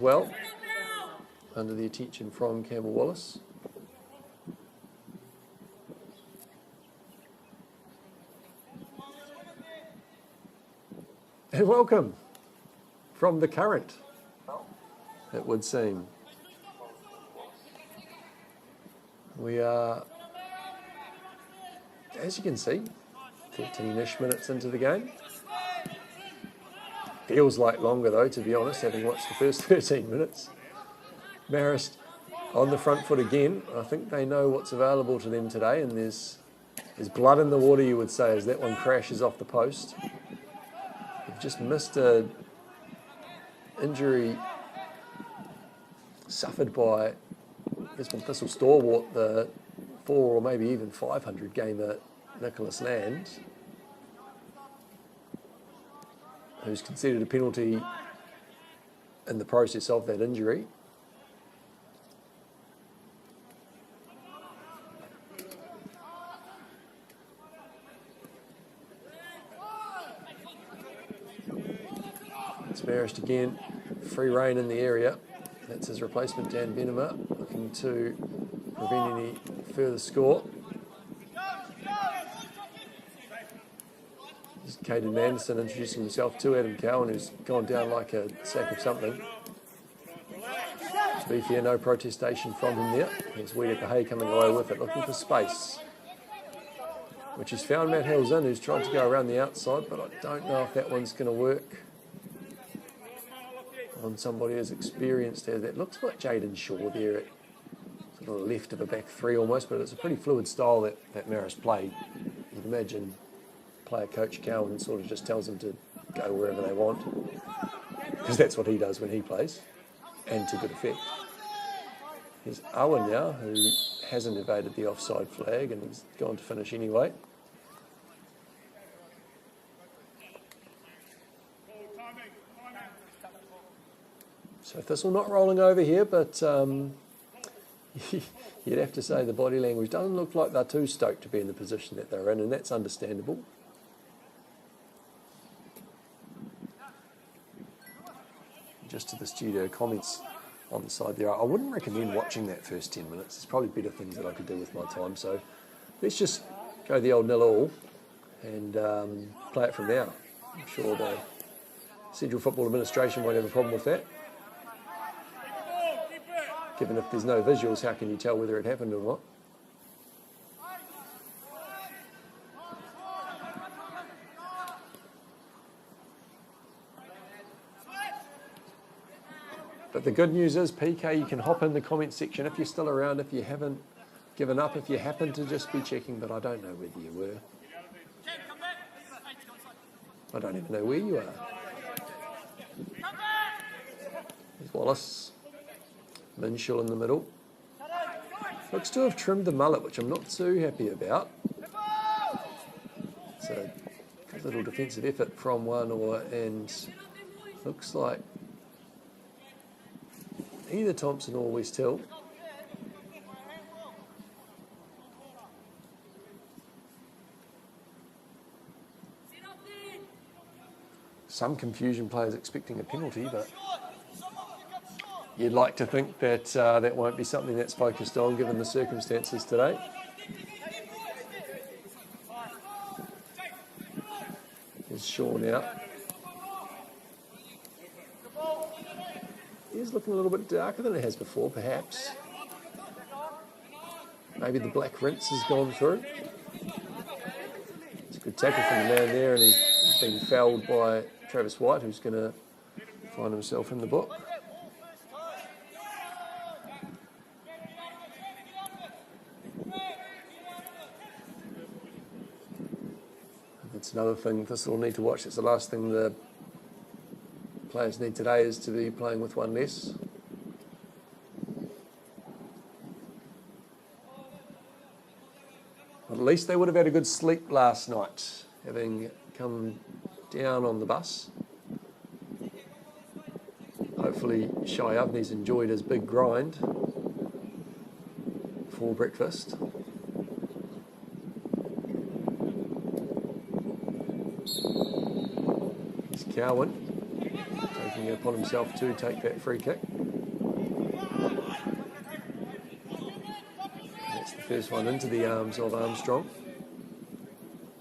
well, under the attention from Campbell Wallace. And welcome from the current, it would seem. We are, as you can see, 13-ish minutes into the game. Feels like longer though, to be honest, having watched the first 13 minutes. Marist on the front foot again. I think they know what's available to them today, and there's blood in the water, you would say, as that one crashes off the post. They've just missed a injury suffered by Gisborne Thistle stalwart, the 400 or maybe even 500 gamer Nicholas Land, who's conceded a penalty in the process of that injury. It's Marist again, free rein in the area. That's his replacement, Dan Benema, looking to prevent any further score. This is Caden Anderson introducing himself to Adam Cowan, who's gone down like a sack of something. To be fair, no protestation from him there. There's Weedy Pahay coming away with it, looking for space, which has found Matt Hills in, who's tried to go around the outside, but I don't know if that one's going to work on somebody as experienced as that. Looks like Jaden Shaw there at sort of left of a back three almost, but it's a pretty fluid style that Marist played. You'd imagine player coach Cowan sort of just tells them to go wherever they want, because that's what he does when he plays, and to good effect. Here's Owen now, who hasn't evaded the offside flag and has gone to finish anyway. So Thistle not rolling over here, but you'd have to say the body language doesn't look like they're too stoked to be in the position that they're in, and that's understandable. Just to the studio comments on the side there, I wouldn't recommend watching that first 10 minutes. There's probably better things that I could do with my time, so let's just go the old 0-0 and play it from now. I'm sure the Central Football Administration won't have a problem with that. Given if there's no visuals, how can you tell whether it happened or not? But the good news is, PK, you can hop in the comment section if you're still around, if you haven't given up, if you happen to just be checking, but I don't know whether you were. I don't even know where you are. There's Wallace. Minshall in the middle. Looks to have trimmed the mullet, which I'm not too happy about. It's a good little defensive effort from one, and looks like either Thompson or West Hill. Some confusion, players expecting a penalty, but you'd like to think that that won't be something that's focused on given the circumstances today. Here's Shaw now. He's looking a little bit darker than it has before, perhaps. Maybe the black rinse has gone through. It's a good tackle from the man there, and he's been fouled by Travis White, who's going to find himself in the book. That's another thing Thistle will need to watch. That's the last thing the players need today, is to be playing with one less. But at least they would have had a good sleep last night, having come down on the bus. Hopefully Shai Avni's enjoyed his big grind for breakfast. Here's Cowan taking taking it upon himself to take that free kick. That's the first one into the arms of Armstrong.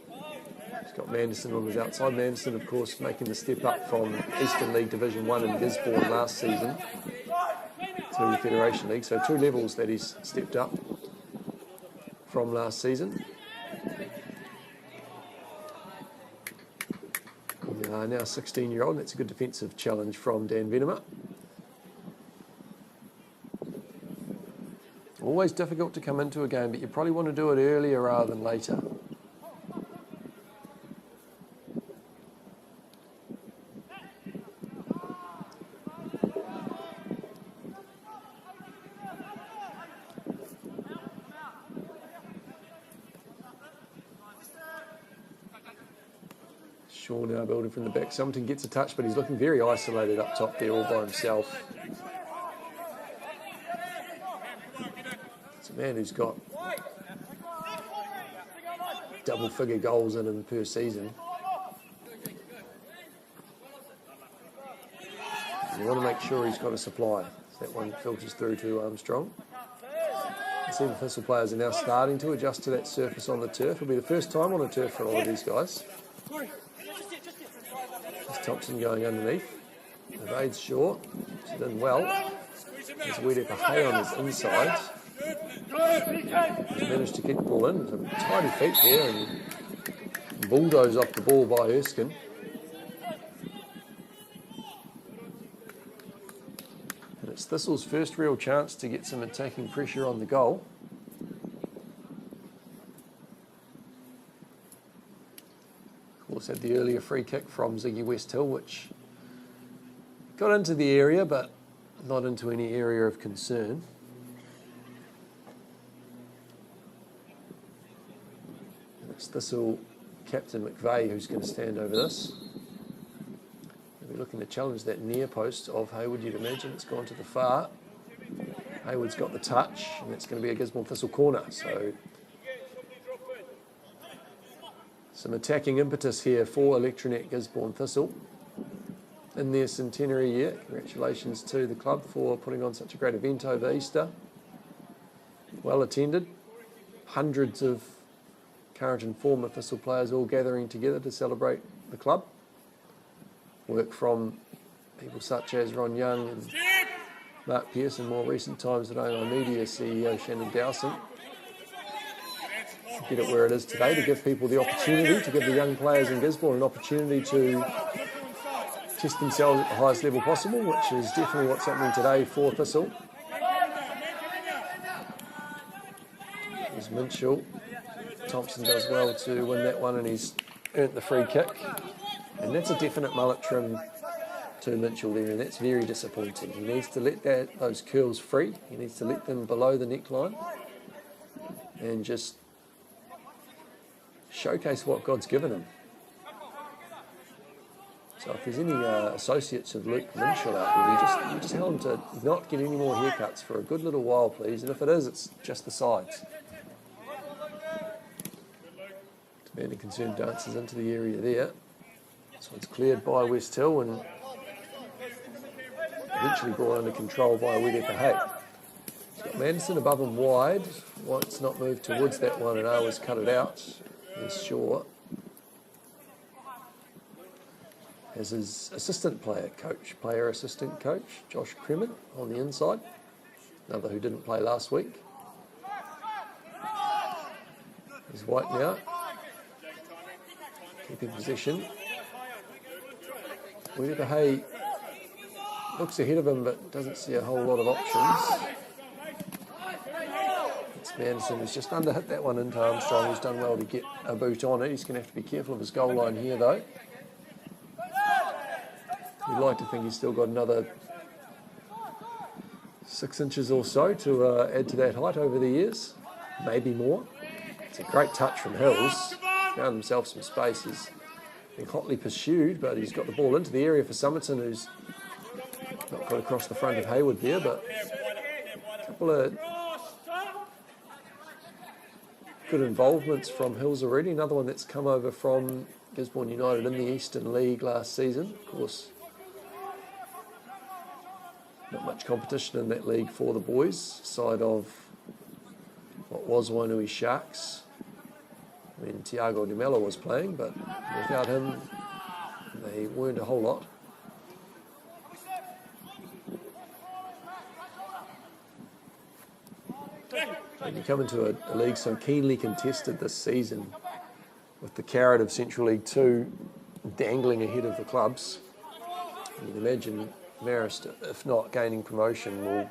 He's got Manderson on his outside. Manderson, of course, making the step up from Eastern League Division 1 in Gisborne last season to Federation League. So 2 levels that he's stepped up from last season. Now 16-year-old, and that's a good defensive challenge from Dan Venema. Always difficult to come into a game, but you probably want to do it earlier rather than later. Shaw now building from the back. Summerton gets a touch, but he's looking very isolated up top there all by himself. It's a man who's got double-figure goals in him per season. You want to make sure he's got a supply. So that one filters through to Armstrong. You see the Thistle players are now starting to adjust to that surface on the turf. It'll be the first time on a turf for a lot of these guys. Thompson going underneath. Evades Shaw. He's done well. There's Wedeka Hay on his inside. He's managed to kick the ball in. Some tidy feet there and bulldoze off the ball by Erskine. And it's Thistle's first real chance to get some attacking pressure on the goal. Had the earlier free kick from Ziggy Westhill, which got into the area but not into any area of concern. And it's Thistle captain McVeigh who's going to stand over this. They'll be looking to challenge that near post of Hayward. You'd imagine it's gone to the far. Hayward's got the touch, and it's going to be a Gisborne Thistle corner. So some attacking impetus here for Electronet Gisborne Thistle in their centenary year. Congratulations to the club for putting on such a great event over Easter. Well attended. Hundreds of current and former Thistle players all gathering together to celebrate the club. Work from people such as Ron Young and Mark Pearce, in more recent times at ONI Media CEO Shannon Dowson. Get it where it is today, to give people the opportunity, to give the young players in Gisborne an opportunity to test themselves at the highest level possible, which is definitely what's happening today for Thistle. There's Minchell. Thompson does well to win that one, and he's earned the free kick. And that's a definite mullet trim to Minchell there, and that's very disappointing. He needs to let those curls free. He needs to let them below the neckline and just showcase what God's given him. So if there's any associates of Luke Minchell out there, you just tell him to not get any more haircuts for a good little while, please. And if it is, it's just the sides. Demanding concern dances into the area there. This one's cleared by Westhill and eventually brought under control by Wedeka Hay. He's got Manderson above him wide. White's not moved towards that one, and Arwa's cut it out. He's Shaw. As his assistant assistant coach, Josh Kremen on the inside. Another who didn't play last week. He's White now. Keeping possession. Wedeka Hay looks ahead of him but doesn't see a whole lot of options. It's Manderson who's just underhit that one into Armstrong, who's done well to get a boot on it. He's going to have to be careful of his goal line here though. We'd like to think he's still got another 6 inches or so to add to that height over the years, maybe more. It's a great touch from Hills. Found himself some space. He's being hotly pursued, but he's got the ball into the area for Summerton, who's not got across the front of Hayward there, but a couple of good involvements from Hills already. Another one that's come over from Gisborne United in the Eastern League last season. Of course, Not much competition in that league for the boys, side of what was Wainui Sharks when Tiago de Mello was playing, but without him, they weren't a whole lot. When you come into a league so keenly contested this season, with the carrot of Central League 2 dangling ahead of the clubs, you'd imagine Marist, if not gaining promotion, will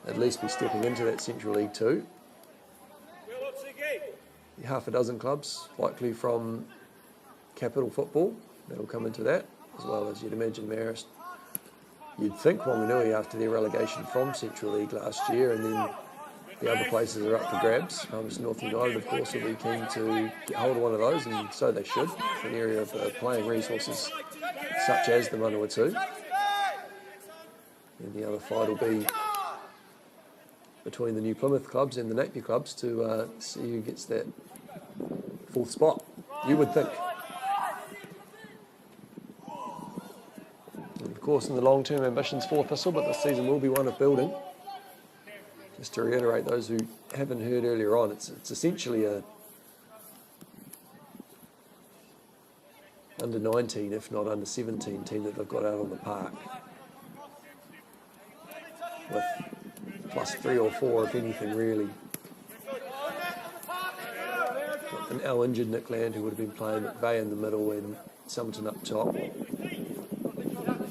at least be stepping into that Central League 2. Half a dozen clubs, likely from Capital Football, that'll come into that, as well as you'd imagine Marist. You'd think Wanganui after their relegation from Central League last year, and then the other places are up for grabs. North United, of course, will be keen to get hold of one of those, and so they should. It's an area of playing resources such as the Manawatu. And the other fight will be between the New Plymouth clubs and the Napier clubs to see who gets that fourth spot, you would think. And of course, in the long-term ambitions for Thistle, but this season will be one of building. Just to reiterate those who haven't heard earlier on, it's essentially a under 19, if not under 17 team that they've got out on the park, with plus 3 or 4, if anything, really. An injured Nick Land, who would have been playing McVeigh in the middle and Summerton up top,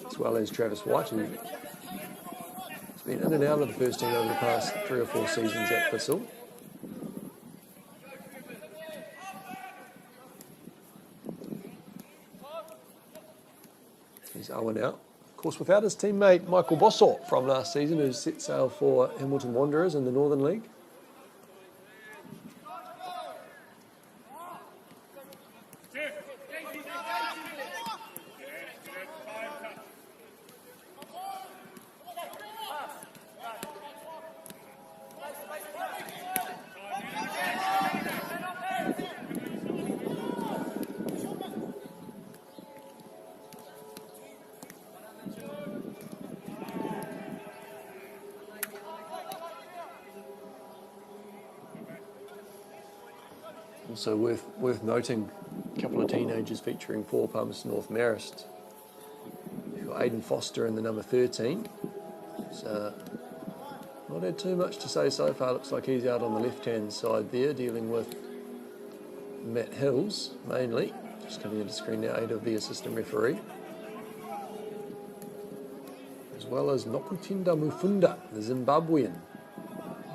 as well as Travis White, who has been in and out of the first team over the past 3 or 4 seasons at Thistle. He's Owen out. Of course, without his teammate Michael Bossort from last season, who set sail for Hamilton Wanderers in the Northern League. Also worth noting, a couple of teenagers featuring for Palmerston North Marist. You've got Aidan Foster in the number 13. So not had too much to say so far. Looks like he's out on the left-hand side there, dealing with Matt Hills, mainly. Just coming into screen now, 8 of the assistant referee. As well as Nokutinda Mufunda, the Zimbabwean,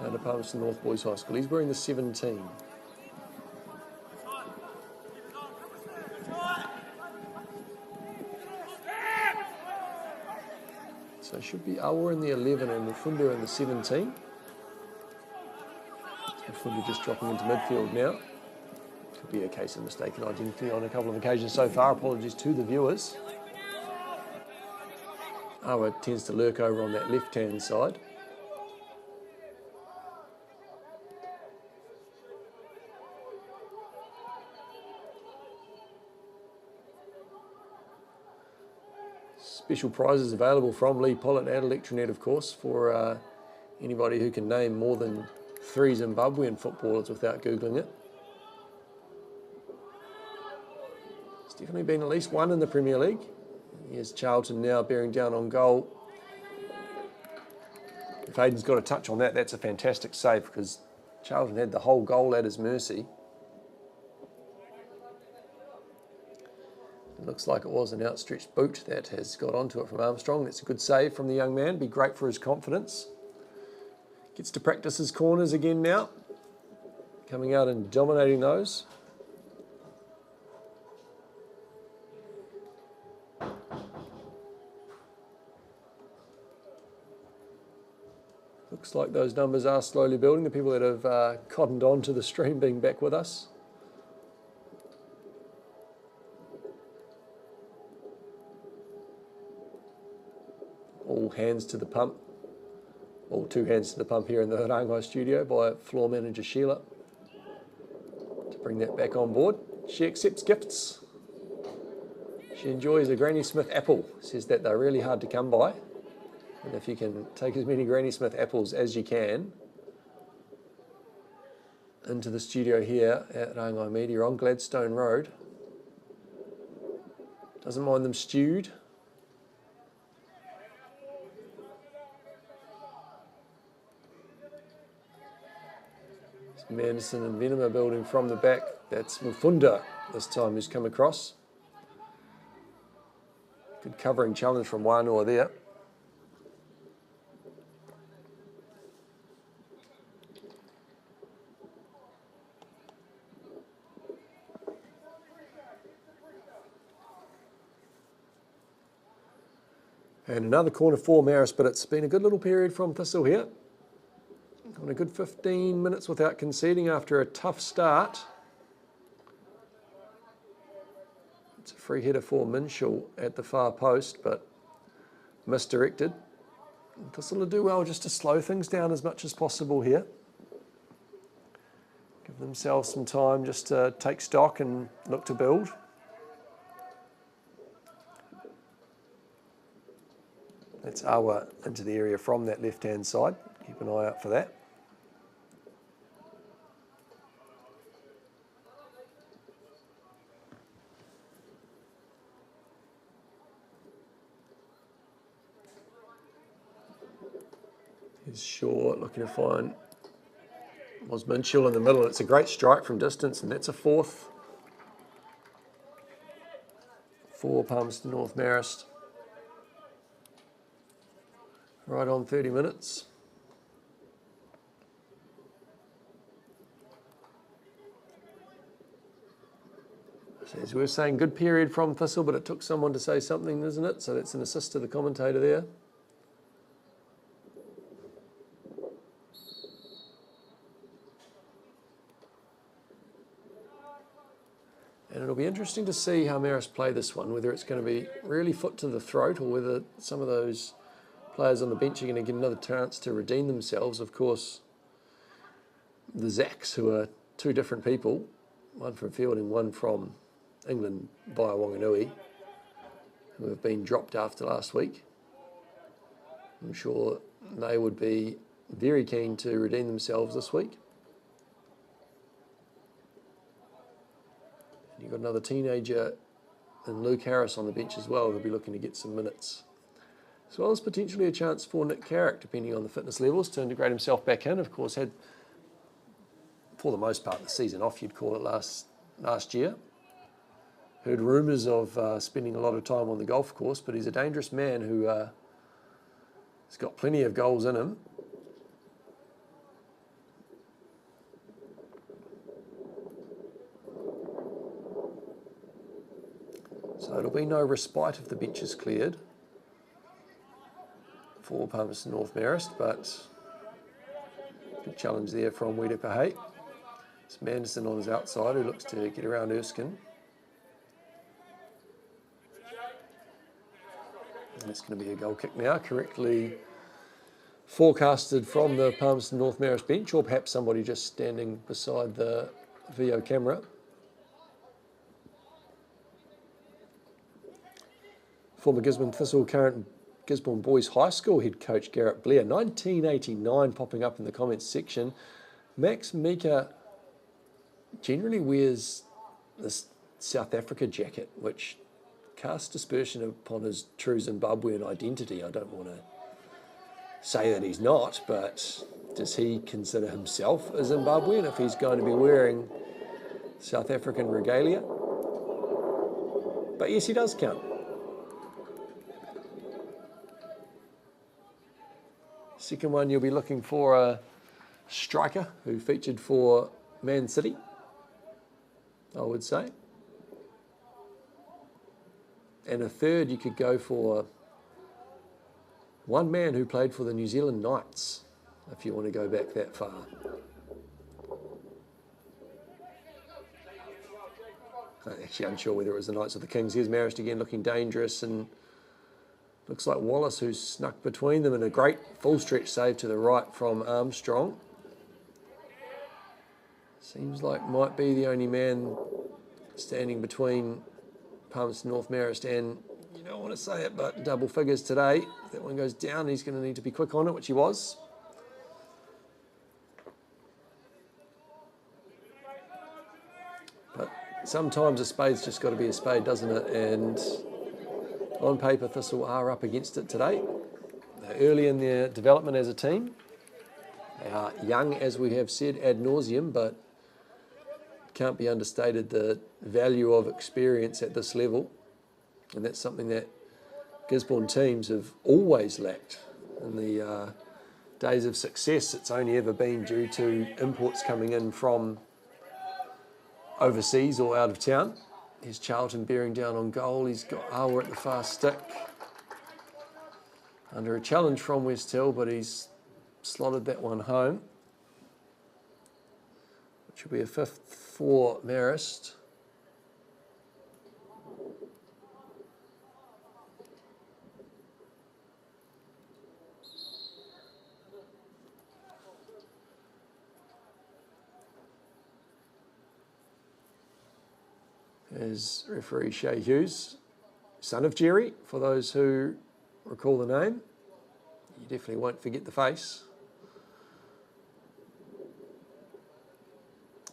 out of Palmerston North Boys High School. He's wearing the 17. So it should be Awa in the 11 and Mufunda in the 17. Mufunda just dropping into midfield now. Could be a case of mistaken identity on a couple of occasions so far. Apologies to the viewers. Awa tends to lurk over on that left-hand side. Special prizes available from Lee Pollitt at Electronet, of course, for anybody who can name more than 3 Zimbabwean footballers without Googling it. There's definitely been at least one in the Premier League. Here's Charlton now bearing down on goal. If Aiden's got a touch on that, that's a fantastic save, because Charlton had the whole goal at his mercy. It looks like it was an outstretched boot that has got onto it from Armstrong. That's a good save from the young man. Be great for his confidence. Gets to practice his corners again now. Coming out and dominating those. Looks like those numbers are slowly building. The people that have cottoned on to the stream being back with us. All hands to the pump. All 2 hands to the pump here in the Rangai studio by floor manager Sheila to bring that back on board. She accepts gifts. She enjoys a Granny Smith apple. Says that they're really hard to come by. And if you can take as many Granny Smith apples as you can into the studio here at Rangai Media on Gladstone Road. Doesn't mind them stewed. Manderson and Venom are building from the back. That's Mufunda this time who's come across. Good covering challenge from Wānoa there. And another corner for Marist, but it's been a good little period from Thistle here. On a good 15 minutes without conceding after a tough start. It's a free header for Minshall at the far post, but misdirected. Thistle will do well just to slow things down as much as possible here. Give themselves some time just to take stock and look to build. That's Awa into the area from that left-hand side. Keep an eye out for that. Here's Shaw looking to find Minshall in the middle. It's a great strike from distance, and that's a fourth for Palmerston North Marist. Right on 30 minutes. So as we were saying, good period from Thistle, but it took someone to say something, isn't it? So that's an assist to the commentator there. And it'll be interesting to see how Marist play this one, whether it's going to be really foot to the throat or whether some of those players on the bench are going to get another chance to redeem themselves. Of course, the Zacks, who are two different people, one from Fielding, one from England via Wanganui, who have been dropped after last week. I'm sure they would be very keen to redeem themselves this week. You've got another teenager and Luke Harris on the bench as well, who'll be looking to get some minutes. As well as potentially a chance for Nick Carrick, depending on the fitness levels, to integrate himself back in. Of course, had, for the most part, the season off, you'd call it, last year. Heard rumours of spending a lot of time on the golf course, but he's a dangerous man who has got plenty of goals in him. So it'll be no respite if the bench is cleared for Palmerston North Marist, but good challenge there from Wedepahei. It's Manderson on his outside who looks to get around Erskine. And it's going to be a goal kick now, correctly forecasted from the Palmerston North Marist bench, or perhaps somebody just standing beside the VO camera. Former Gisborne Thistle, current Gisborne Boys High School head coach Garrett Blair, 1989, popping up in the comments section. Max Mika generally wears this South Africa jacket, which casts dispersion upon his true Zimbabwean identity. I don't want to say that he's not, but does he consider himself a Zimbabwean if he's going to be wearing South African regalia? But yes, he does count. Second one, you'll be looking for a striker who featured for Man City, I would say. And a third, you could go for one man who played for the New Zealand Knights, if you want to go back that far. I'm actually unsure whether it was the Knights or the Kings. Here's Marist again looking dangerous, and looks like Wallace who's snuck between them, and a great full stretch save to the right from Armstrong. Seems like might be the only man standing between Palmerston North Marist and you don't want to say it, but double figures today. If that one goes down, he's going to need to be quick on it, which he was. But sometimes a spade's just got to be a spade, doesn't it? And on paper, Thistle are up against it today. They're early in their development as a team. They are young, as we have said, ad nauseum, but can't be understated the value of experience at this level. And that's something that Gisborne teams have always lacked. In the days of success, it's only ever been due to imports coming in from overseas or out of town. Here's Charlton bearing down on goal. He's got Awa at the far stick. Under a challenge from West Hill, but he's slotted that one home, which will be a fifth for Marist. There's referee Shay Hughes, son of Jerry, for those who recall the name. You definitely won't forget the face.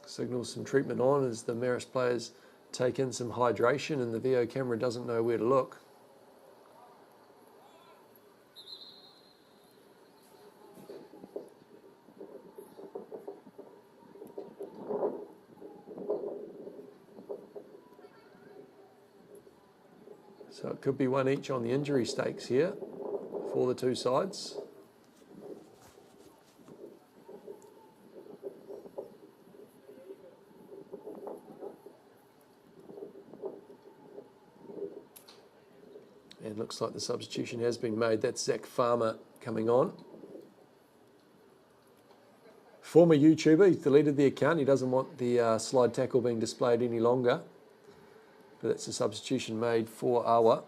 Signals some treatment on as the Marist players take in some hydration and the VO camera doesn't know where to look. So it could be one each on the injury stakes here for the two sides. And looks like the substitution has been made. That's Zach Farmer coming on. Former YouTuber, he deleted the account. He doesn't want the slide tackle being displayed any longer. But that's a substitution made for Awa.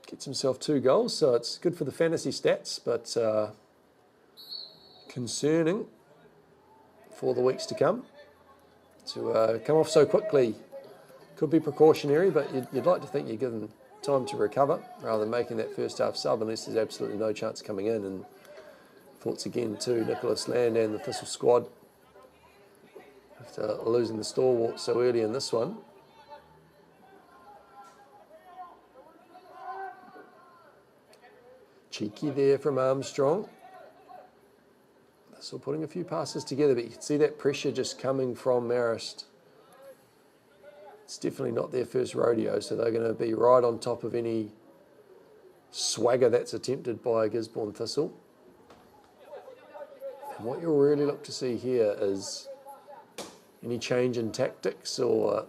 Gets himself 2 goals, so it's good for the fantasy stats, but concerning for the weeks to come. To come off so quickly could be precautionary, but you'd like to think you're given time to recover rather than making that first half sub unless there's absolutely no chance coming in. And thoughts again to Nicholas Land and the Thistle squad after losing the stalwart so early in this one. Cheeky there from Armstrong. Still putting a few passes together, but you can see that pressure just coming from Marist. It's definitely not their first rodeo, so they're going to be right on top of any swagger that's attempted by Gisborne Thistle. And what you'll really look to see here is any change in tactics or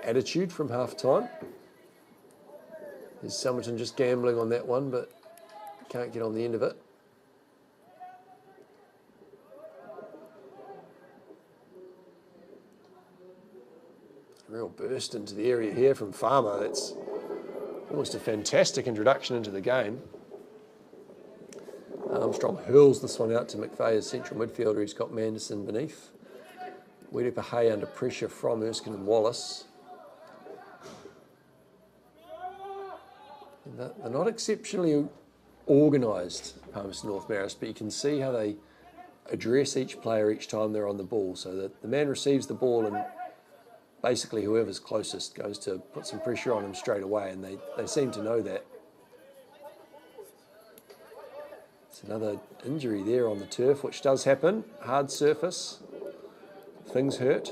attitude from half-time. There's Somerton just gambling on that one, but can't get on the end of it. Real burst into the area here from Farmer. That's almost a fantastic introduction into the game. Armstrong hurls this one out to McVeigh as central midfielder. He's got Manderson beneath. Wedepa Hay under pressure from Erskine and Wallace. And they're not exceptionally organised, Palmerston North Marist, but you can see how they address each player each time they're on the ball. So that the man receives the ball and basically whoever's closest goes to put some pressure on him straight away, and they seem to know that. It's another injury there on the turf, which does happen. Hard surface. Things hurt.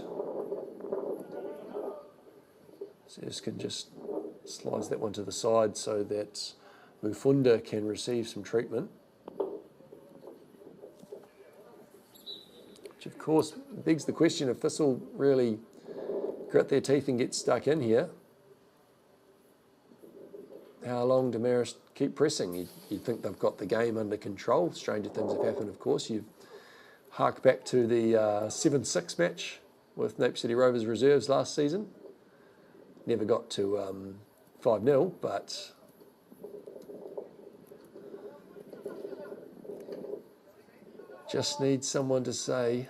So Erskine just slides that one to the side so that Mufunda can receive some treatment. Which of course begs the question if Thistle really grit their teeth and get stuck in here, how long do Marist keep pressing? You'd think they've got the game under control. Stranger things have happened, of course. You hark back to the 7-6 match with Napier City Rovers reserves last season. Never got to 5-0, but just need someone to say,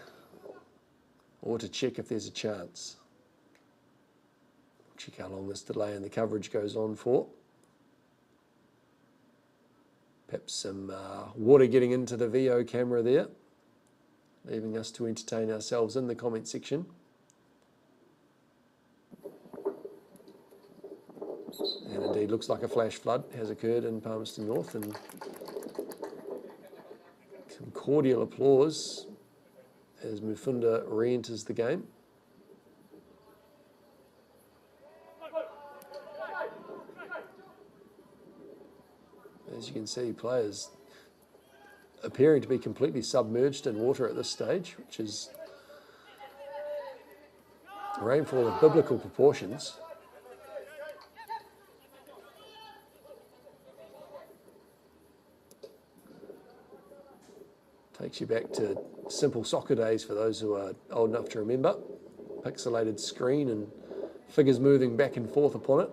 or to check if there's a chance. Check how long this delay in the coverage goes on for. Perhaps some water getting into the VO camera there, leaving us to entertain ourselves in the comment section. And indeed looks like a flash flood has occurred in Palmerston North, and some cordial applause as Mufunda re-enters the game. As you can see, players appearing to be completely submerged in water at this stage, which is rainfall of biblical proportions. Takes you back to simple soccer days for those who are old enough to remember. Pixelated screen and figures moving back and forth upon it.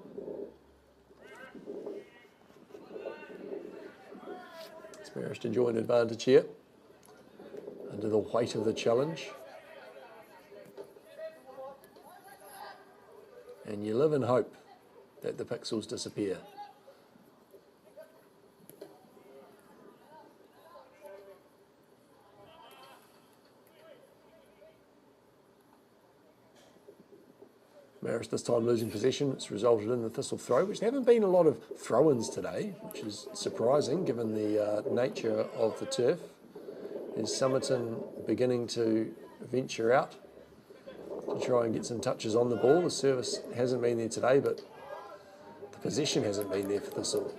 Marist enjoying advantage here under the weight of the challenge. And you live in hope that the pixels disappear. Marist this time losing possession. It's resulted in the Thistle throw, which there haven't been a lot of throw-ins today, which is surprising given the nature of the turf. Is Somerton beginning to venture out to try and get some touches on the ball? The service hasn't been there today, but the possession hasn't been there for Thistle.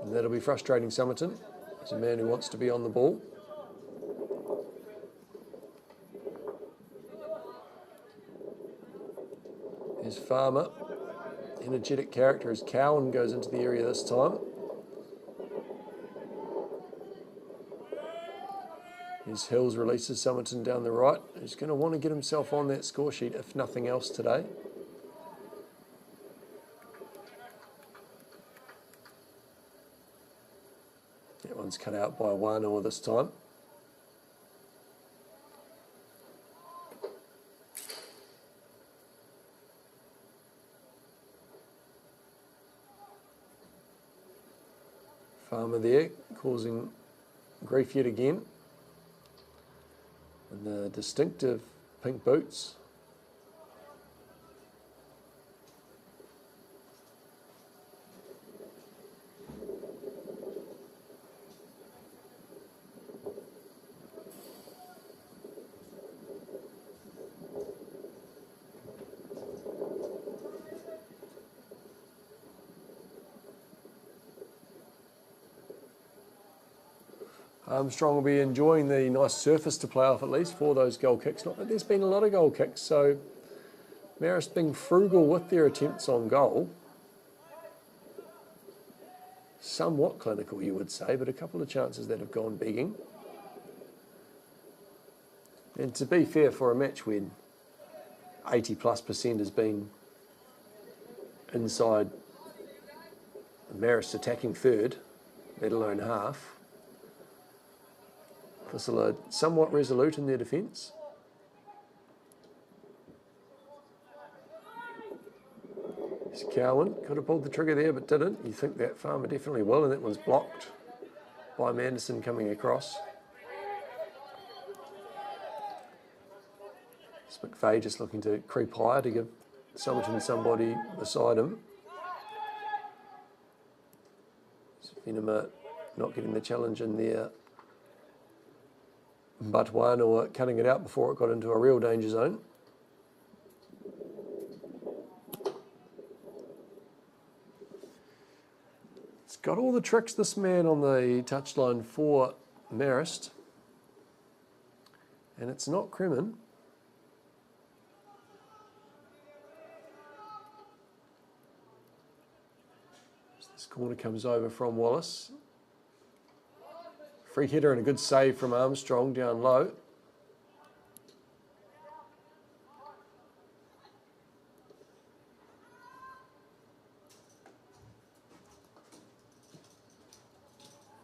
And that'll be frustrating Somerton. He's a man who wants to be on the ball. Here's Farmer, energetic character as Cowan goes into the area this time. Here's Hills releases Somerton down the right. He's going to want to get himself on that score sheet if nothing else today. That one's cut out by Wānoa this time. Farmer there, causing grief yet again. And the distinctive pink boots. Armstrong will be enjoying the nice surface to play off at least for those goal kicks. Not that there's been a lot of goal kicks, so Marist being frugal with their attempts on goal. Somewhat clinical, you would say, but a couple of chances that have gone begging. And to be fair, for a match when 80+% has been inside Marist attacking third, let alone half, Thistle are somewhat resolute in their defence. Cowan could have pulled the trigger there but didn't. You think that Farmer definitely will, and that one's blocked by Manderson coming across. It's McVeigh just looking to creep higher to give Somerton somebody beside him. Venema not getting the challenge in there. But Wānoa cutting it out before it got into a real danger zone. It's got all the tricks, this man on the touchline for Marist. And it's not Kremen. This corner comes over from Wallace. Free header and a good save from Armstrong down low.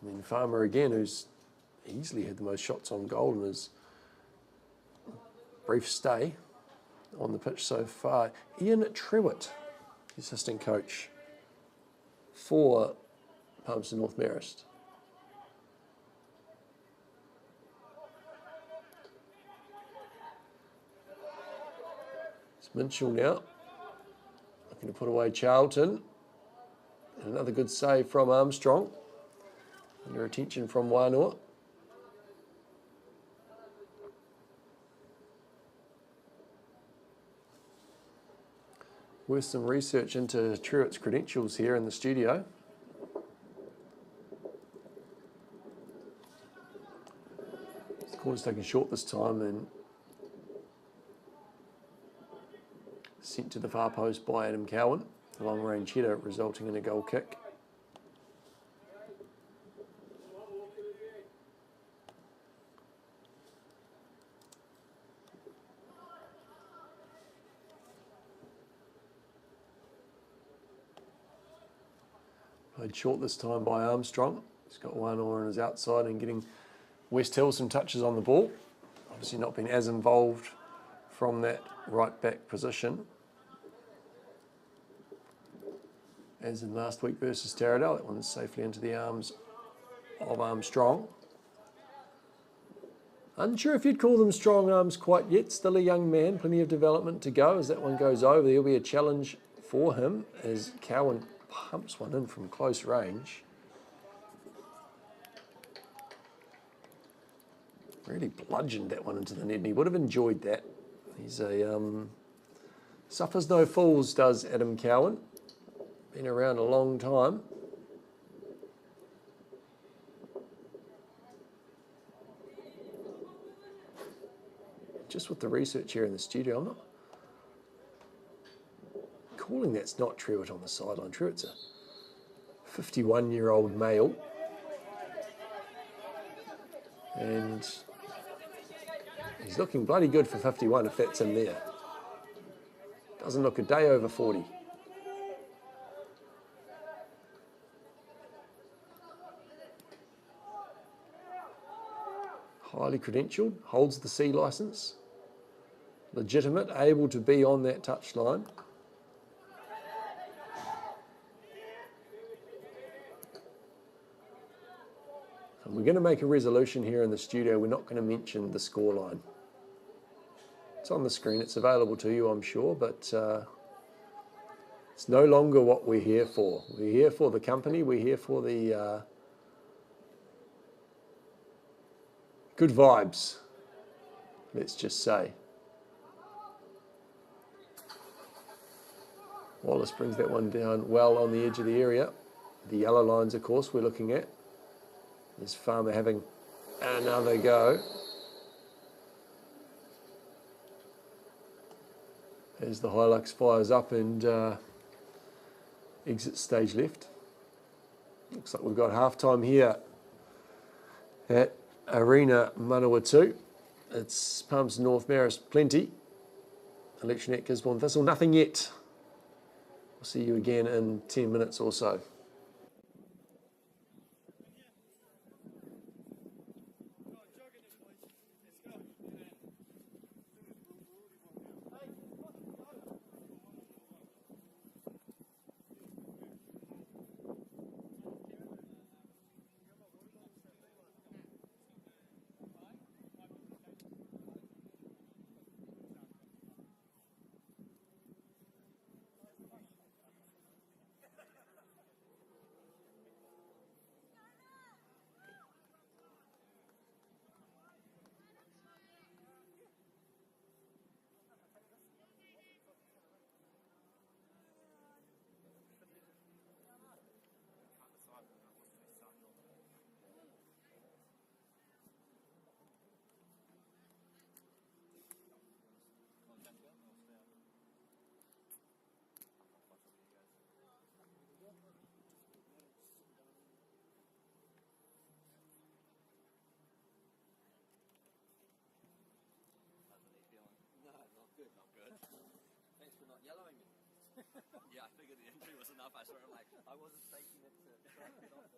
And then Farmer again, who's easily had the most shots on goal in his brief stay on the pitch so far. Ian Trewitt, the assistant coach for Palmerston North Marist. It's Minchell now, looking to put away Charlton. And another good save from Armstrong. Under attention from Wānoa. Worth some research into Trewitt's credentials here in the studio. The corner's taken short this time and sent to the far post by Adam Cowan. The long range header resulting in a goal kick. Played short this time by Armstrong. He's got Wānoa on his outside and getting West Hill some touches on the ball. Obviously not been as involved from that right back position as in last week versus Taradale. That one's safely into the arms of Armstrong. Unsure if you'd call them strong arms quite yet. Still a young man, plenty of development to go. As that one goes over, there'll be a challenge for him as Cowan pumps one in from close range. Really bludgeoned that one into the net, and he would have enjoyed that. He's a suffers no fools, does Adam Cowan. Been around a long time. Just with the research here in the studio, I'm not calling that's not Trewitt on the sideline. Trewitt's a 51-year-old male. And he's looking bloody good for 51 if that's in there. Doesn't look a day over 40. Highly credentialed, holds the C licence. Legitimate, able to be on that touchline. And we're going to make a resolution here in the studio. We're not going to mention the scoreline. It's on the screen. It's available to you, I'm sure, but it's no longer what we're here for. We're here for the company. We're here for the good vibes, let's just say. Wallace brings that one down well on the edge of the area. The yellow lines, of course, we're looking at. There's Farmer having another go. As the Hilux fires up and exits stage left. Looks like we've got half-time here at Arena Manawatu. It's Palmerston North Marist plenty. Election at Gisborne Thistle, nothing yet. We'll see you again in 10 minutes or so. Yeah, I figured the injury was enough. I sort of like, I wasn't taking it to it off.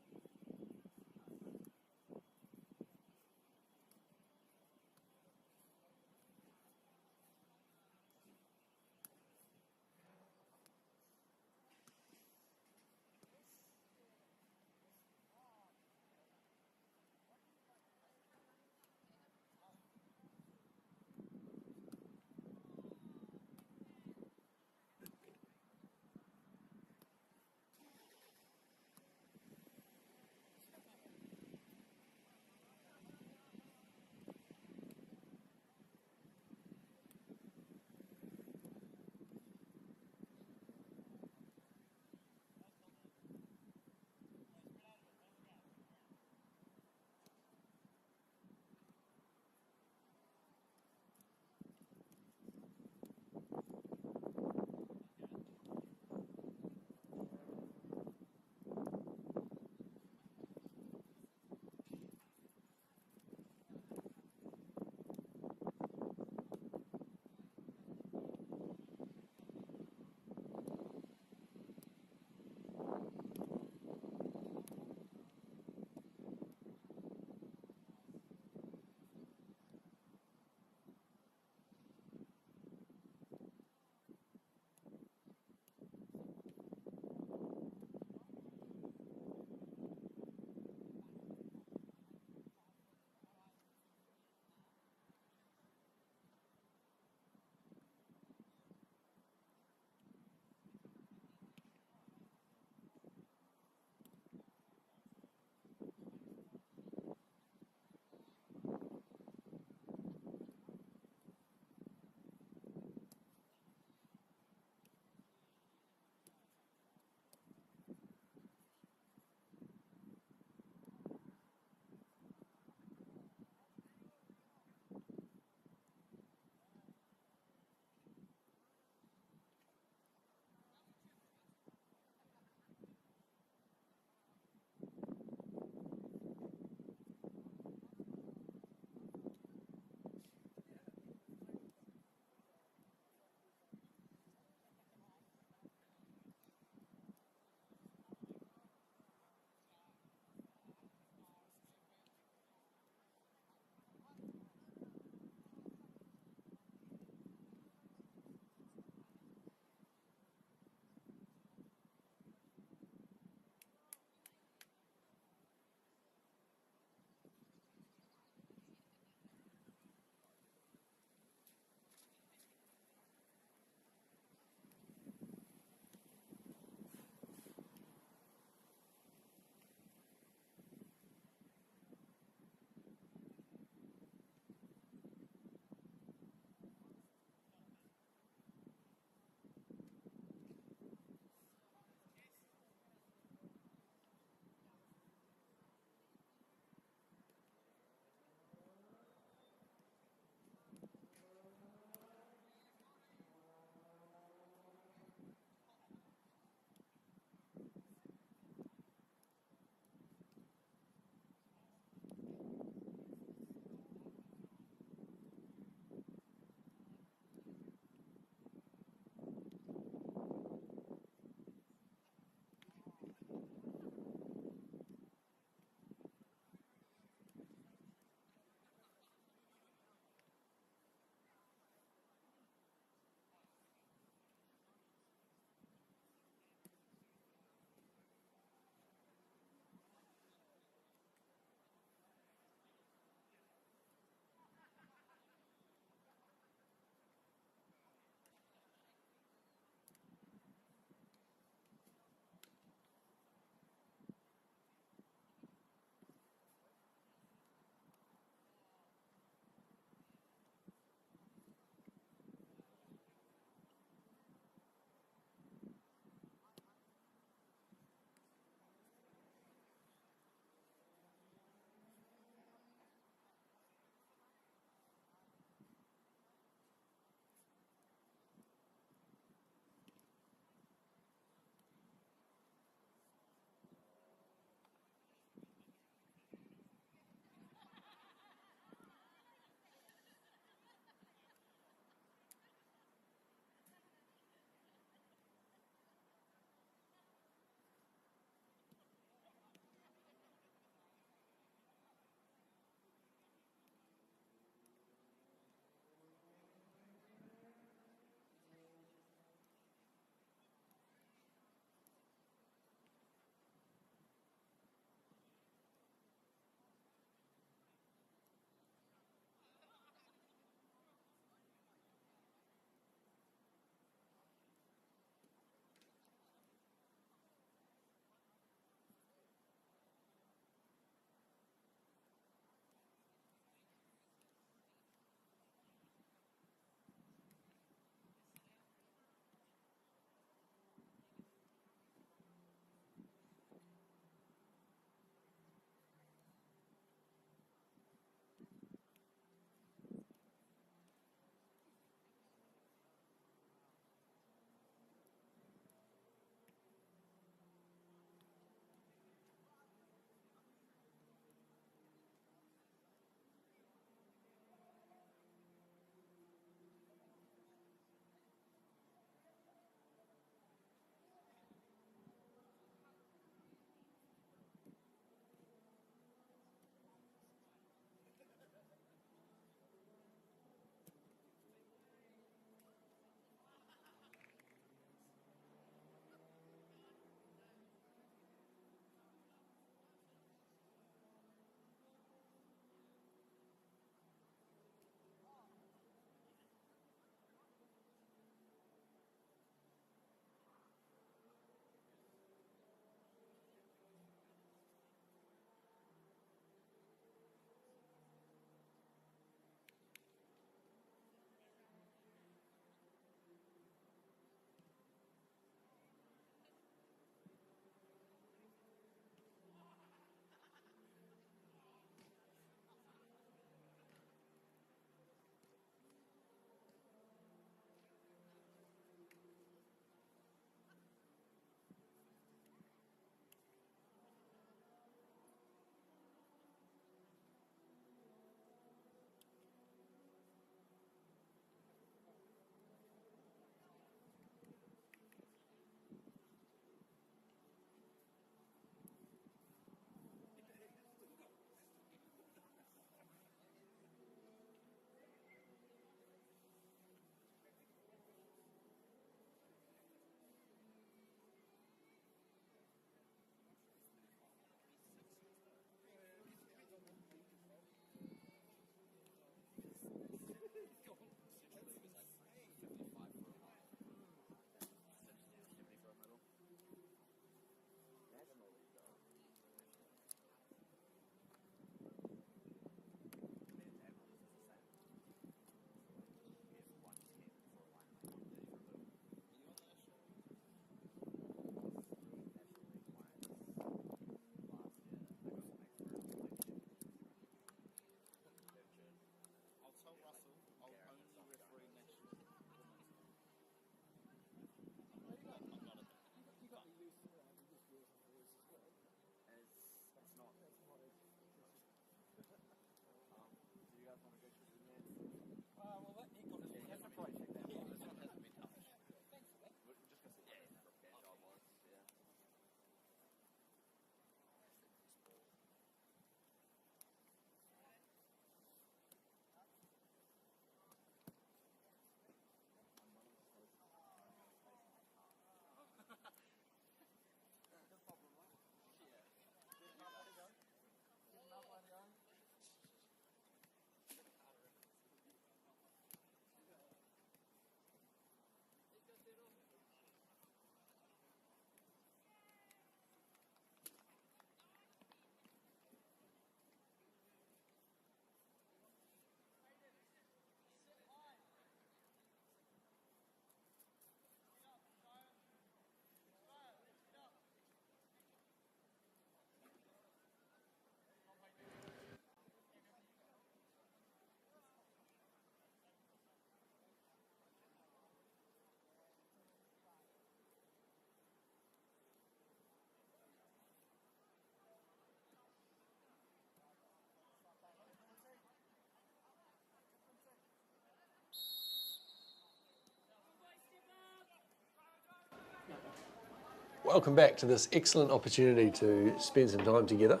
Welcome back to this excellent opportunity to spend some time together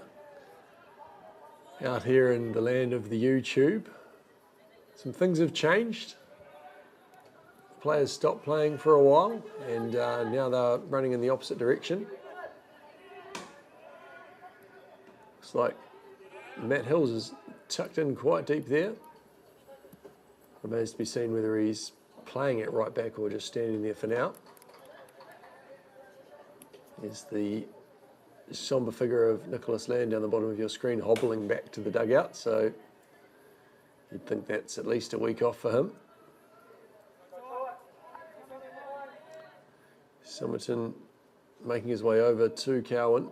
out here in the land of the YouTube. Some things have changed. The players stopped playing for a while and now they're running in the opposite direction. Looks like Matt Hills is tucked in quite deep there. Remains to be seen whether he's playing it right back or just standing there for now. There's the sombre figure of Nicholas Land down the bottom of your screen hobbling back to the dugout, so you'd think that's at least a week off for him. Somerton making his way over to Cowan.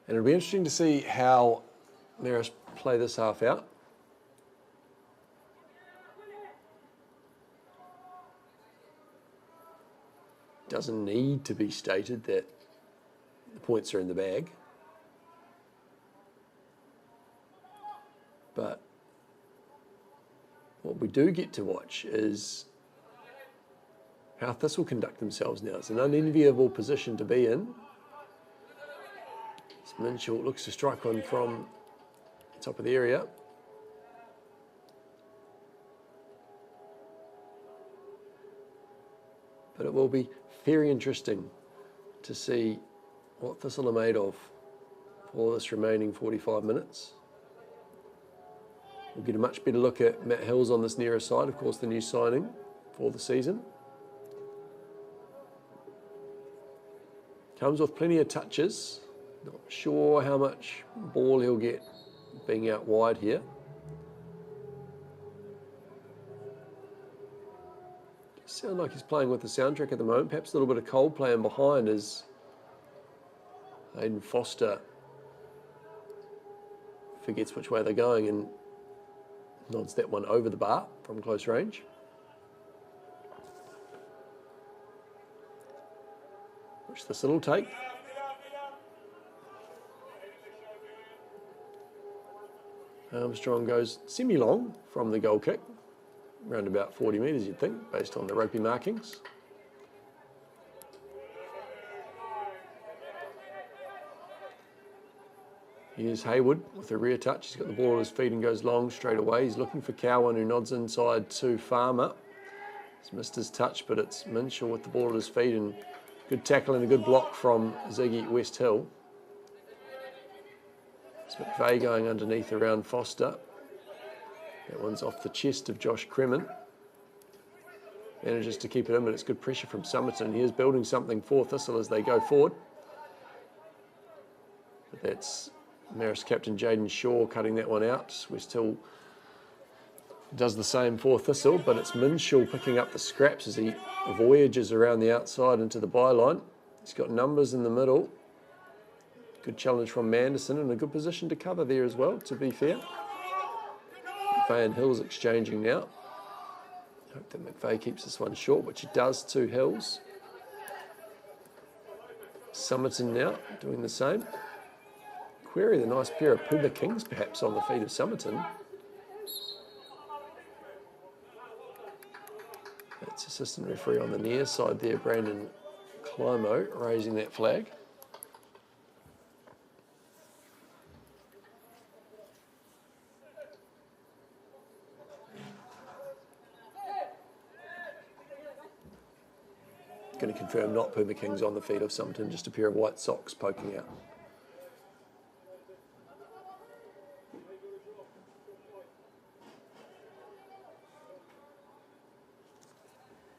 And it'll be interesting to see how Marist play this half out. Doesn't need to be stated that the points are in the bag. But what we do get to watch is how Thistle conduct themselves now. It's an unenviable position to be in. Minshaw looks to strike one from the top of the area. But it will be very interesting to see what Thistle are made of for this remaining 45 minutes. We'll get a much better look at Matt Hills on this nearer side, of course the new signing for the season. Comes with plenty of touches. Not sure how much ball he'll get being out wide here. Sound like he's playing with the soundtrack at the moment. Perhaps a little bit of Coldplay in behind as Hayden Foster forgets which way they're going and nods that one over the bar from close range. Which Thistle will take. Armstrong goes semi-long from the goal kick. Around about 40 metres, you'd think, based on the rugby markings. Here's Haywood with a rear touch. He's got the ball at his feet and goes long straight away. He's looking for Cowan, who nods inside to Farmer. He's missed his touch, but it's Minshaw with the ball at his feet, and good tackle and a good block from Ziggy Westhill. It's McVeigh going underneath around Foster. That one's off the chest of Josh Kremen. Manages to keep it in, but it's good pressure from Somerton. Here's building something for Thistle as they go forward. But that's Marist captain Jaden Shaw cutting that one out. Westhill does the same for Thistle, but it's Minshaw picking up the scraps as he voyages around the outside into the byline. He's got numbers in the middle. Good challenge from Manderson and a good position to cover there as well, to be fair. McVeigh and Hills exchanging now. Hope that McVeigh keeps this one short, which he does to Hills. Somerton now doing the same. Query the nice pair of Puma Kings perhaps on the feet of Somerton. That's assistant referee on the near side there, Brandon Climo, raising that flag. Going to confirm not Puma Kings on the feet of Somerton, just a pair of white socks poking out.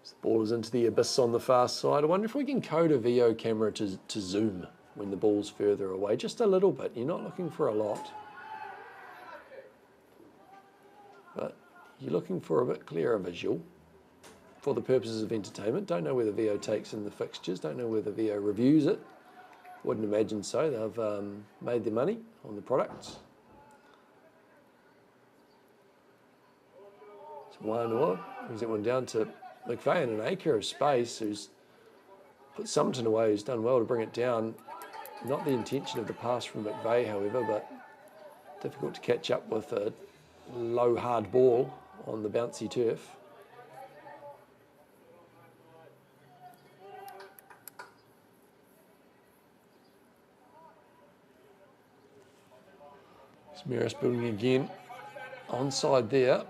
So the ball is into the abyss on the far side. I wonder if we can code a VO camera to zoom when the ball's further away, just a little bit. You're not looking for a lot, but you're looking for a bit clearer visual. For the purposes of entertainment. Don't know whether VO takes in the fixtures, don't know whether VO reviews it. Wouldn't imagine so. They've made their money on the products. So one brings that one down to McVeigh in an acre of space, who's put Somerton away, who's done well to bring it down. Not the intention of the pass from McVeigh, however, but difficult to catch up with a low, hard ball on the bouncy turf. Marist building again. Onside there.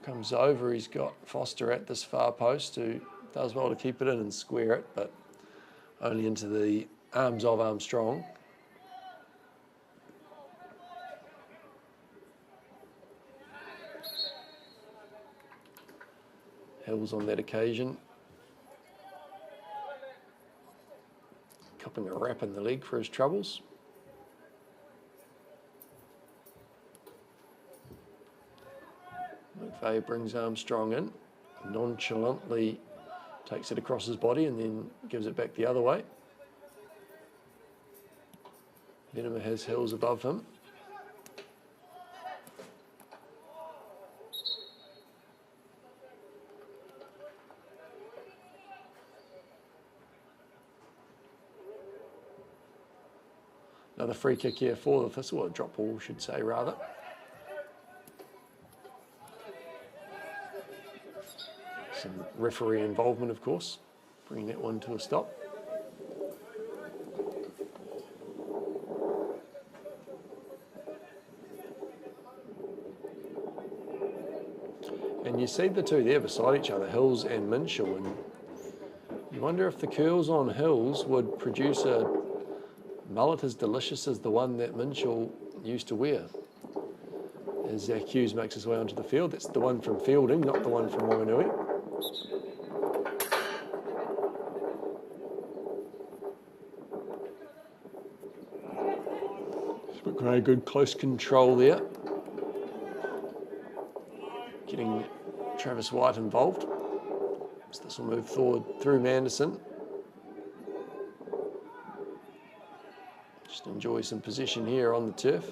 Comes over, he's got Foster at this far post who does well to keep it in and square it, but only into the arms of Armstrong. Hills on that occasion. Copping a rap in the leg for his troubles. McVeigh brings Armstrong in, nonchalantly takes it across his body and then gives it back the other way. Venema has Hills above him. Another free kick here for the Thistle, or a drop ball, should say, rather. Some referee involvement, of course, bringing that one to a stop. And you see the two there beside each other, Hills and Minshew, and you wonder if the curls on Hills would produce a mullet as delicious as the one that Minshew used to wear. As Zach Hughes makes his way onto the field, that's the one from fielding, not the one from Moanui. Very good close control there. Getting Travis White involved. So this will move forward through Manderson. Just enjoy some position here on the turf.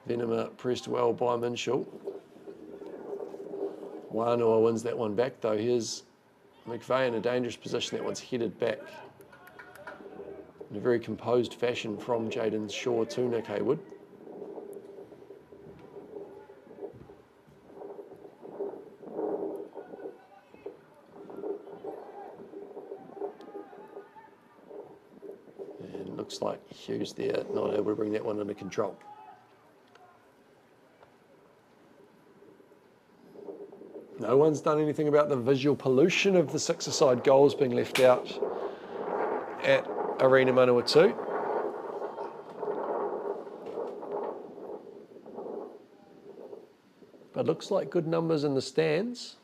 Venema pressed well by Minshew. Wānoa wins that one back though. Here's McVeigh in a dangerous position. That one's headed back in a very composed fashion from Jaden Shaw to Nick Haywood. And looks like Hughes there, not able to bring that one under control. No one's done anything about the visual pollution of the six-a-side goals being left out at Arena Manawatu. But looks like good numbers in the stands.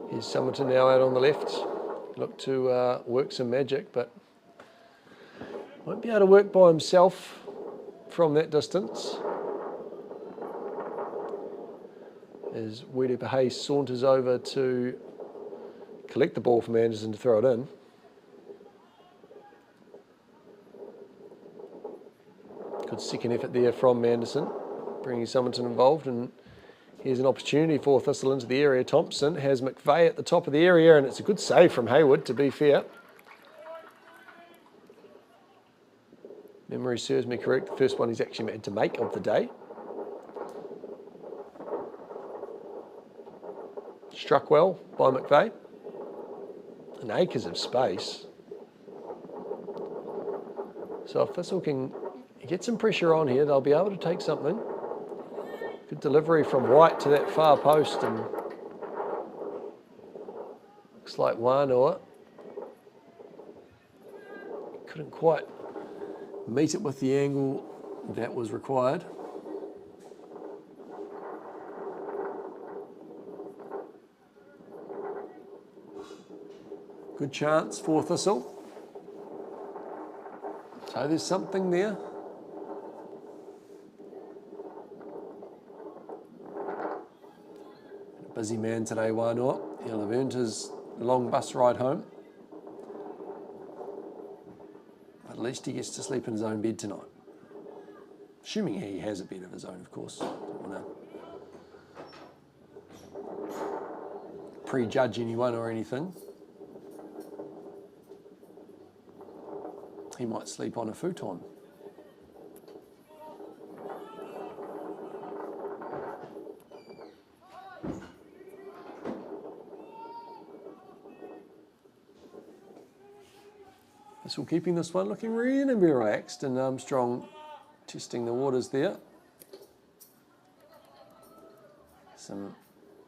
Here's Summerton now out on the left. Look to work some magic, but won't be able to work by himself from that distance. As Wede Pahe saunters over to collect the ball from Anderson to throw it in. Good second effort there from Manderson, bringing Summerton involved, and here's an opportunity for Thistle into the area. Thompson has McVeigh at the top of the area, and it's a good save from Haywood, to be fair. Memory serves me correct, the first one he's actually had to make of the day. Struck well by McVeigh. And acres of space. So if Thistle can get some pressure on here, they'll be able to take something. Good delivery from White to that far post, and looks like Wānoa couldn't quite meet it with the angle that was required. Good chance for Thistle. So there's something there. Busy man today, Wānoa. He'll have earned his long bus ride home. At least he gets to sleep in his own bed tonight. Assuming he has a bed of his own, of course. Don't want to prejudge anyone or anything. he might sleep on a futon. Thistle keeping this one looking reasonably relaxed, and Armstrong testing the waters there. Some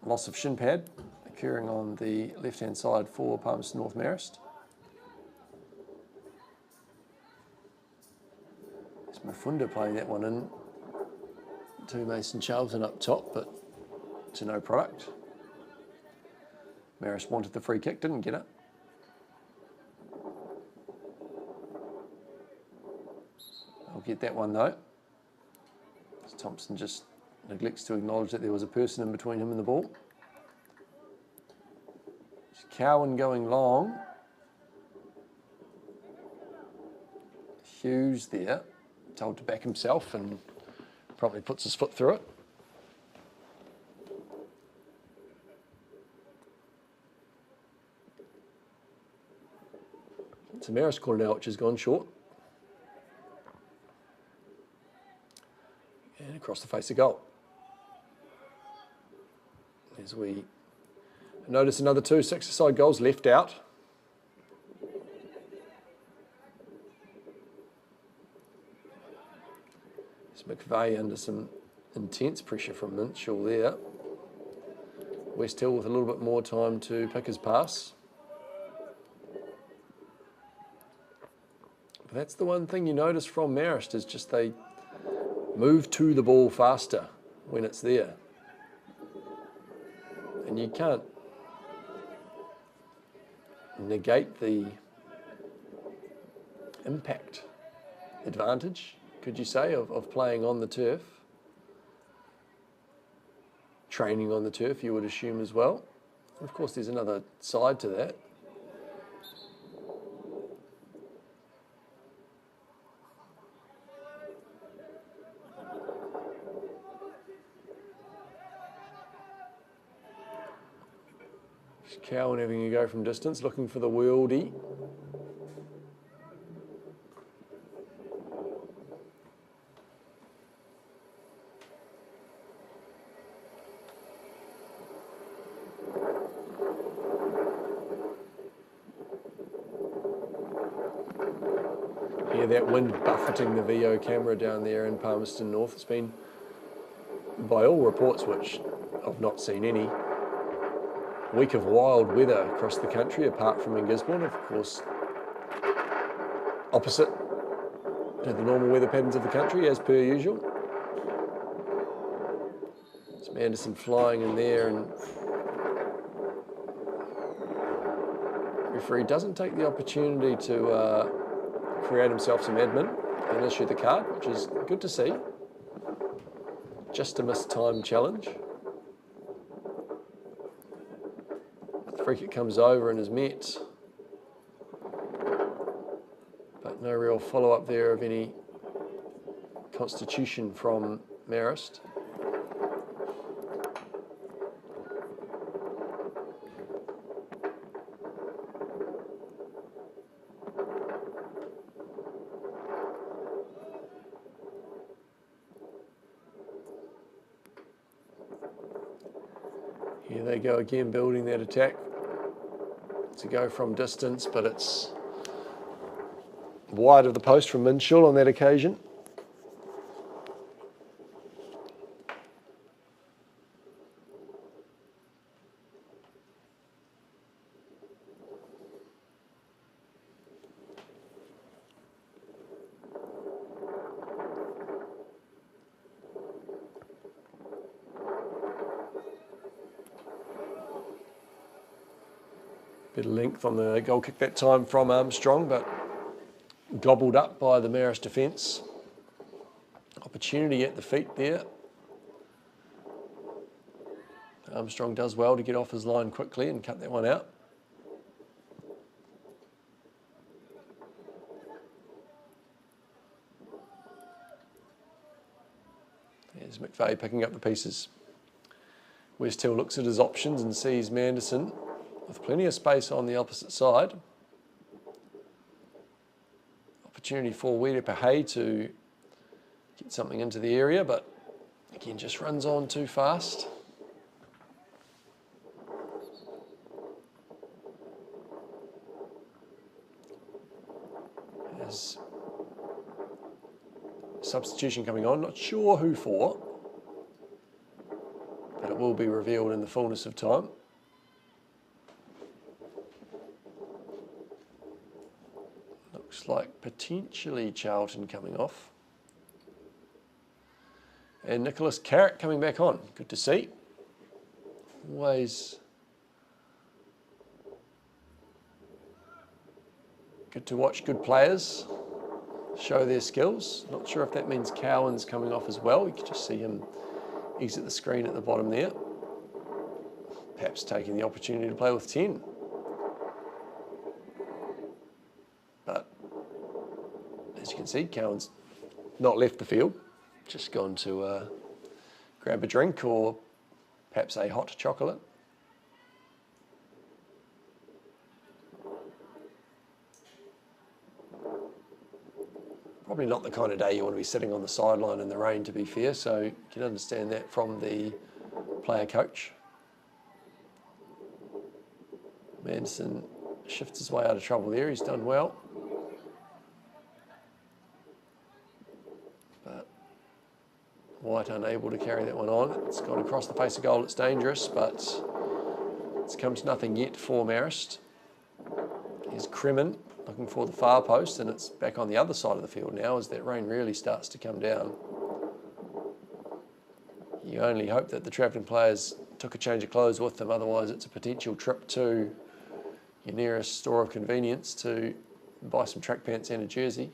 loss of shin pad occurring on the left-hand side for Palmerston North Marist. It's Mafunda playing that one in to Mason Charlton up top, but to no product. Marist wanted the free kick, didn't get it. I'll get that one though. Thompson just neglects to acknowledge that there was a person in between him and the ball. Cowan going long. Hughes there, told to back himself, and probably puts his foot through it. It's a Marist corner now, which has gone short. And across the face of goal. As we notice another 2 six-a-side goals left out. It's McVeigh under some intense pressure from Minchell there. West Hill with a little bit more time to pick his pass. But that's the one thing you notice from Marist, is just they move to the ball faster when it's there. And you can't negate the impact advantage, could you say, of playing on the turf. Training on the turf, you would assume as well. And of course, there's another side to that. Cowan having a go from distance, looking for the worldie. Yeah, that wind buffeting the VO camera down there in Palmerston North. It's been, by all reports, which I've not seen any, week of wild weather across the country, apart from in Gisborne, of course, opposite to the normal weather patterns of the country, as per usual. It's Anderson flying in there, and referee doesn't take the opportunity to create himself some admin and issue the card, which is good to see. Just a missed time challenge. Free kick comes over and is met, but no real follow-up there of any constitution from Marist. Here they go again, building that attack. To go from distance, but it's wide of the post from Minchell on that occasion. Bit of length on the goal kick that time from Armstrong, but gobbled up by the Marist defence. Opportunity at the feet there. Armstrong does well to get off his line quickly and cut that one out. There's McVeigh picking up the pieces. West Hill looks at his options and sees Manderson with plenty of space on the opposite side. opportunity for Wirepahe to get something into the area, but again, just runs on too fast. There's substitution coming on, not sure who for, but it will be revealed in the fullness of time. Looks like potentially Charlton coming off. And Nicholas Carrick coming back on. Good to see. Always good to watch good players show their skills. Not sure if that means Cowan's coming off as well. You can just see him exit the screen at the bottom there. Perhaps taking the opportunity to play with 10. But as you can see, Cowan's not left the field. Just gone to grab a drink or perhaps a hot chocolate. Probably not the kind of day you want to be sitting on the sideline in the rain, to be fair, so you can understand that from the player coach. Manson shifts his way out of trouble there, he's done well. But White unable to carry that one on. It's gone across the face of goal, it's dangerous, but it's come to nothing yet for Marist. Here's Kremen looking for the far post, and it's back on the other side of the field now as that rain really starts to come down. You only hope that the travelling players took a change of clothes with them, otherwise it's a potential trip to your nearest store of convenience to buy some track pants and a jersey.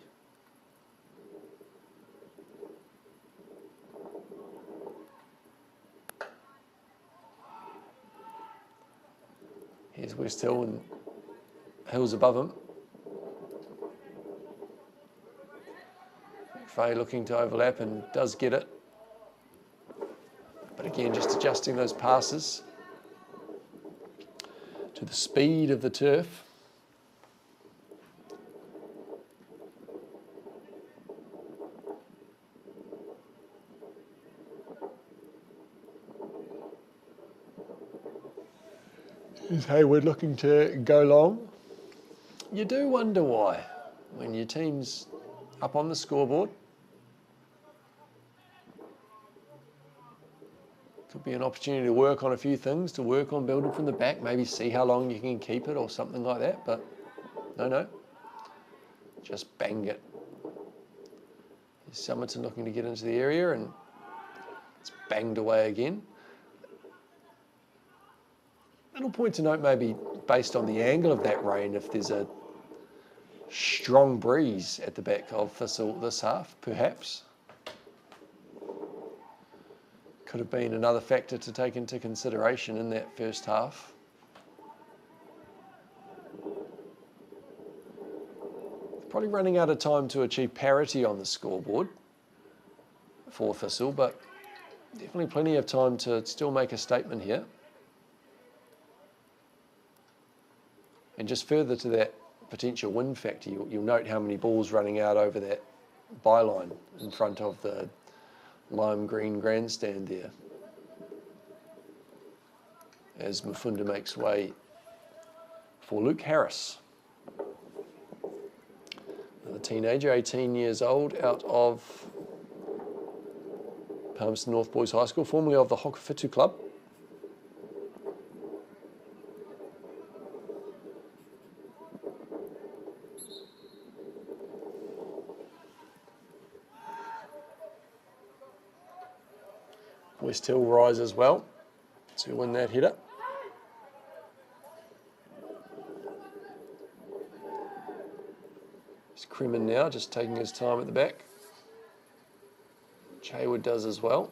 Here's West Hill and Hill's above him. Fay looking to overlap and does get it. But again, just adjusting those passes to the speed of the turf. Is Hayward looking to go long? You do wonder why, when your team's up on the scoreboard. Could be an opportunity to work on a few things, to work on building from the back, maybe see how long you can keep it or something like that, but no. Just bang it. Here's Summerton looking to get into the area and it's banged away again. Little point to note maybe based on the angle of that rain, if there's a strong breeze at the back of Thistle this half, perhaps. Could have been another factor to take into consideration in that first half. Probably running out of time to achieve parity on the scoreboard for Thistle, but definitely plenty of time to still make a statement here. And just further to that potential win factor, you'll note how many balls running out over that byline in front of the lime green grandstand there. As Mufunda makes way for Luke Harris. Another teenager, 18 years old, out of Palmerston North Boys High School, formerly of the Hokiwhitu Club. West Hill rise as well to win that header. It's Kremen now, just taking his time at the back. Hayward does as well.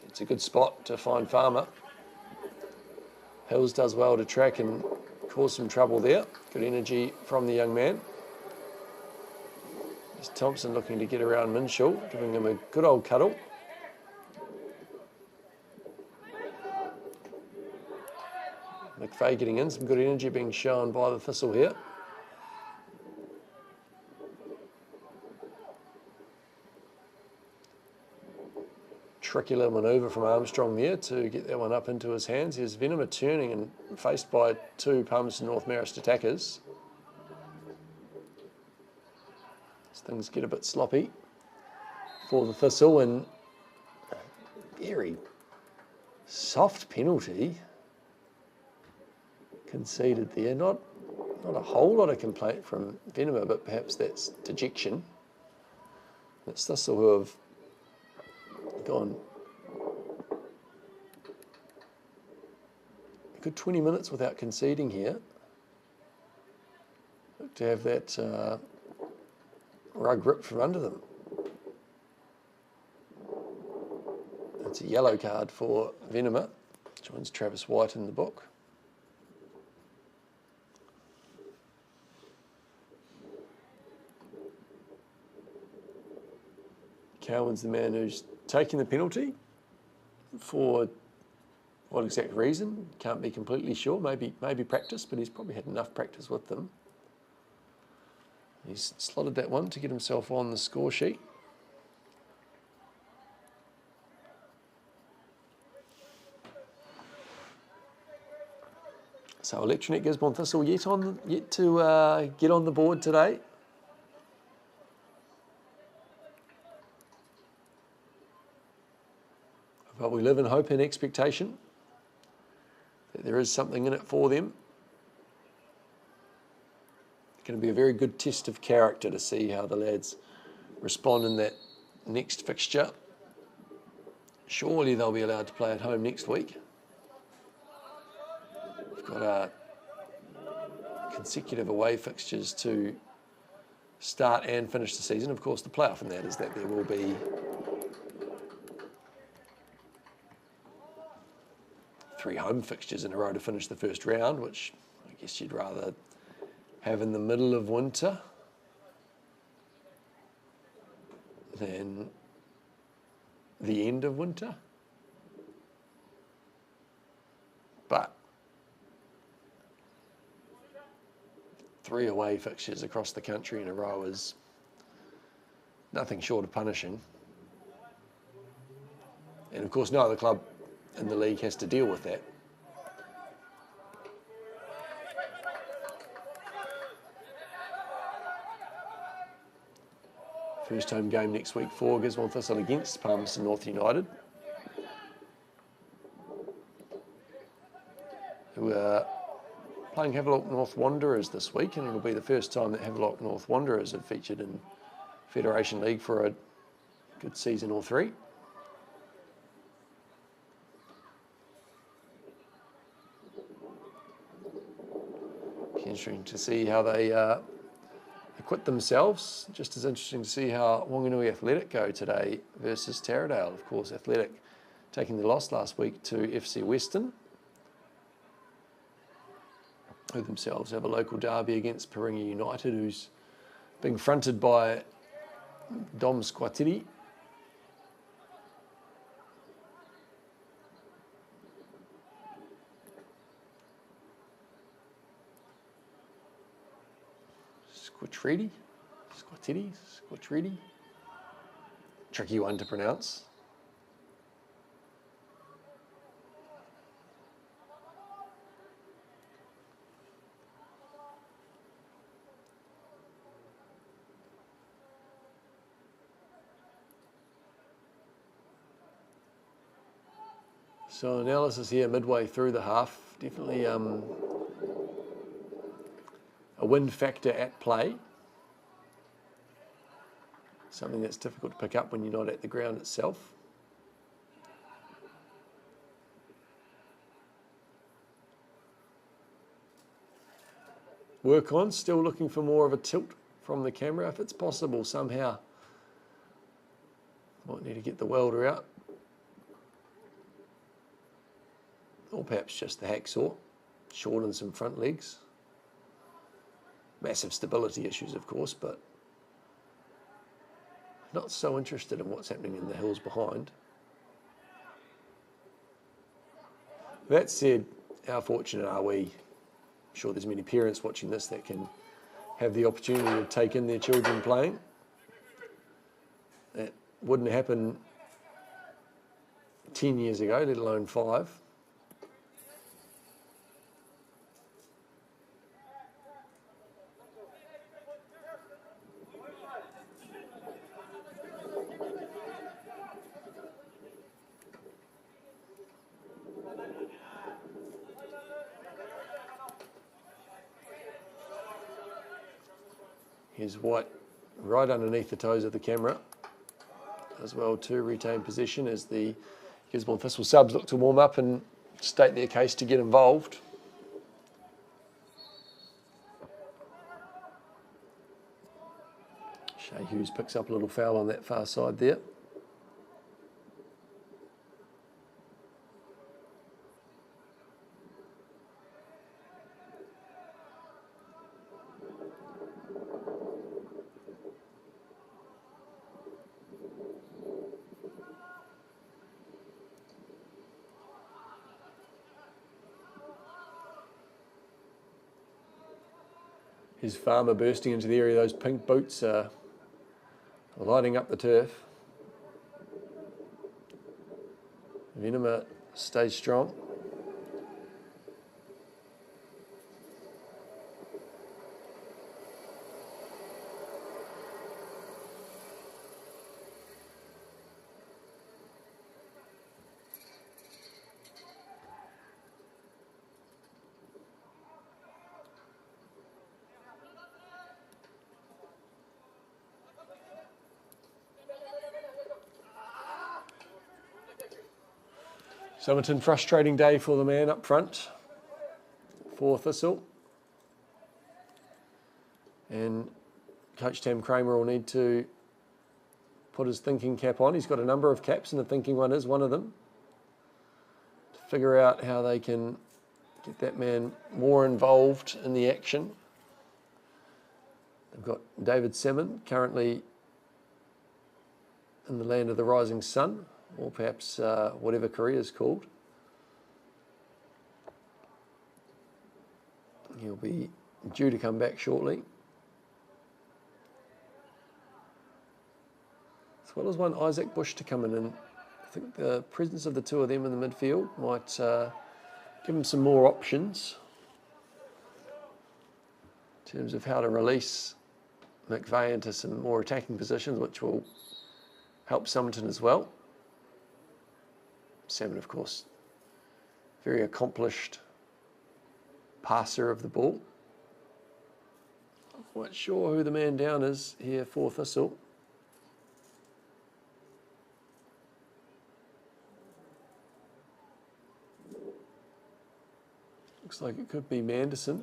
It's a good spot to find Farmer. Hills does well to track and cause some trouble there. Good energy from the young man. Thompson looking to get around Minshaw, giving him a good old cuddle. McVeigh getting in, some good energy being shown by the Thistle here. Tricky little manoeuvre from Armstrong there to get that one up into his hands. Here's Venema turning and faced by two Palmerston North Marist attackers. As things get a bit sloppy for the Thistle, and a very soft penalty conceded there. Not a whole lot of complaint from Venema, but perhaps that's dejection. It's Thistle who have gone a good 20 minutes without conceding here. Look to have that rug ripped from under them. It's a yellow card for Venema. Joins Travis White in the book. Cowan's the man who's taking the penalty. For what exact reason? Can't be completely sure. Maybe practice, but he's probably had enough practice with them. He's slotted that one to get himself on the score sheet. So Electronet Gisborne Thistle yet to get on the board today. But we live in hope and expectation that there is something in it for them. It's going to be a very good test of character to see how the lads respond in that next fixture. Surely they'll be allowed to play at home next week. We've got consecutive away fixtures to start and finish the season. Of course, the playoff in that is that there will be 3 home fixtures in a row to finish the first round, which I guess you'd rather have in the middle of winter than the end of winter. But 3 away fixtures across the country in a row is nothing short of punishing. And of course, no other club in the league has to deal with that. First home game next week for Gisborne Thistle against Palmerston North United, who are playing Havelock North Wanderers this week, and it'll be the first time that Havelock North Wanderers have featured in Federation League for a good season or 3. Interesting to see how they acquit themselves. Just as interesting to see how Wanganui Athletic go today versus Taradale. Of course, Athletic taking the loss last week to FC Western, who themselves have a local derby against Paringa United, who's being fronted by Dom Squatiti. Squatiti. Tricky one to pronounce. So analysis here midway through the half, definitely a wind factor at play. Something that's difficult to pick up when you're not at the ground itself. Work on, still looking for more of a tilt from the camera if it's possible somehow. Might need to get the welder out. Or perhaps just the hacksaw, shorten some front legs. Massive stability issues, of course, but not so interested in what's happening in the hills behind. That said, how fortunate are we? I'm sure there's many parents watching this that can have the opportunity to take in their children playing. That wouldn't happen 10 years ago, let alone 5. Here's White right underneath the toes of the camera as well to retain possession as the Gisborne Thistle subs look to warm up and state their case to get involved. Shay Hughes picks up a little foul on that far side there. His Farmer bursting into the area. Those pink boots are lighting up the turf. Venema stays strong. Somerton, frustrating day for the man up front for Thistle. And Coach Tam Kramer will need to put his thinking cap on. He's got a number of caps and the thinking one is one of them. To figure out how they can get that man more involved in the action. They've got David Salmon currently in the land of the rising sun, or perhaps whatever career is called. He'll be due to come back shortly. As well as one Isaac Bush to come in, and I think the presence of the two of them in the midfield might give him some more options in terms of how to release McVeigh into some more attacking positions, which will help Somerton as well. Salmon, of course, very accomplished passer of the ball. Not quite sure who the man down is here for Thistle. Looks like it could be Manderson.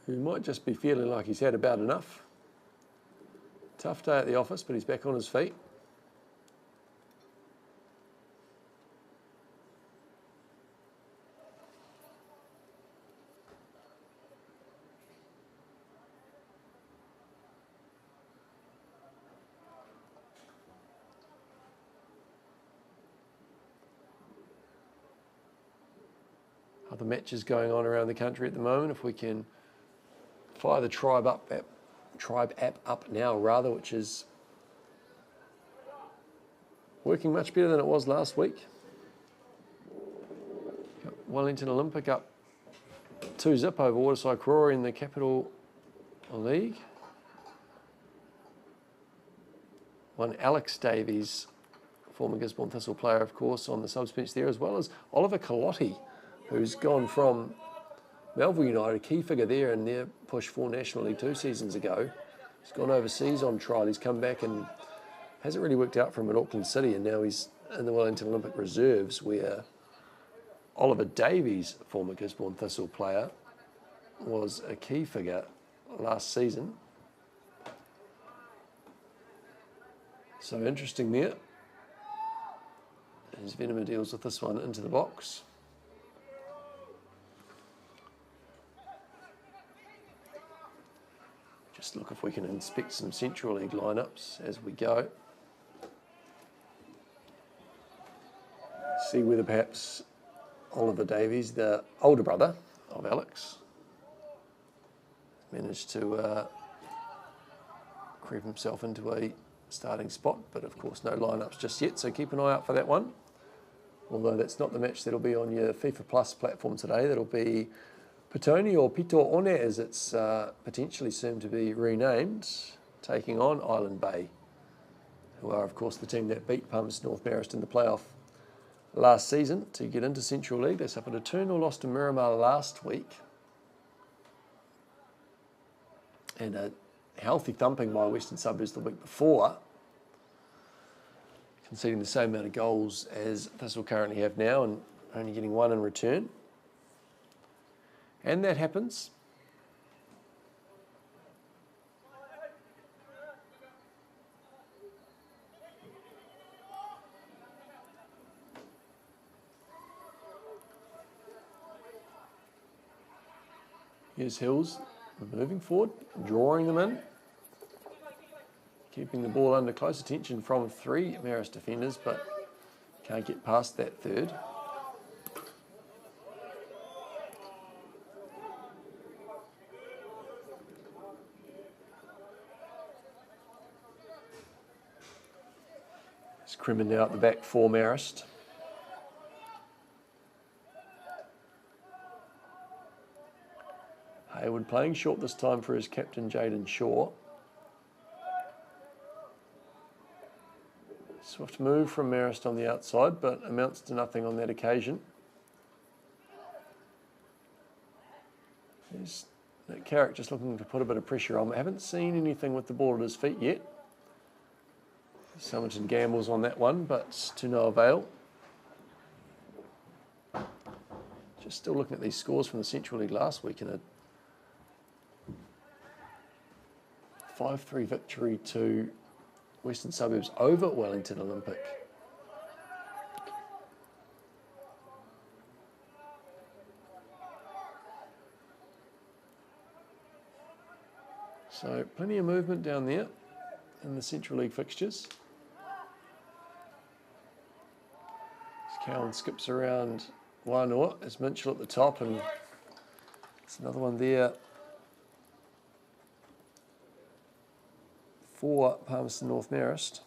He might just be feeling like he's had about enough. Tough day at the office, but he's back on his feet. Other matches going on around the country at the moment. If we can fire the Tribe app up now, rather, which is working much better than it was last week. Got Wellington Olympic up 2-0 over Waterside Karori in the Capital League. One Alex Davies, former Gisborne Thistle player, of course, on the subs bench there, as well as Oliver Calotti, who's gone from Melville United, a key figure there in their push for National League 2 seasons ago. He's gone overseas on trial. He's come back and hasn't really worked out for him at Auckland City, and now he's in the Wellington Olympic Reserves, where Oliver Davies, former Gisborne Thistle player, was a key figure last season. So interesting there. As Venema deals with this one into the box. Just look if we can inspect some Central League lineups as we go. See whether perhaps Oliver Davies, the older brother of Alex, managed to creep himself into a starting spot, but of course no lineups just yet, so keep an eye out for that one. Although that's not the match that'll be on your FIFA Plus platform today. That'll be Petone or Pito One, as it's potentially soon to be renamed, taking on Island Bay, who are of course the team that beat Palmerston North Marist in the playoff last season to get into Central League. They suffered a 2-0 loss to Miramar last week, and a healthy thumping by Western Suburbs the week before, conceding the same amount of goals as Thistle currently have now and only getting one in return. And that happens. Here's Hills moving forward, drawing them in, keeping the ball under close attention from three Marist defenders, but can't get past that third. It's Crimin now at the back for Marist. Hayward playing short this time for his captain, Jaden Shaw. Swift move from Marist on the outside, but amounts to nothing on that occasion. There's that Carrick just looking to put a bit of pressure on. I haven't seen anything with the ball at his feet yet. Somerton gambles on that one, but to no avail. Just still looking at these scores from the Central League last week in a 5-3 victory to Western Suburbs over Wellington Olympic. So plenty of movement down there in the Central League fixtures. As Cowan skips around one or as Mitchell at the top, and it's another one there for Palmerston North Marist.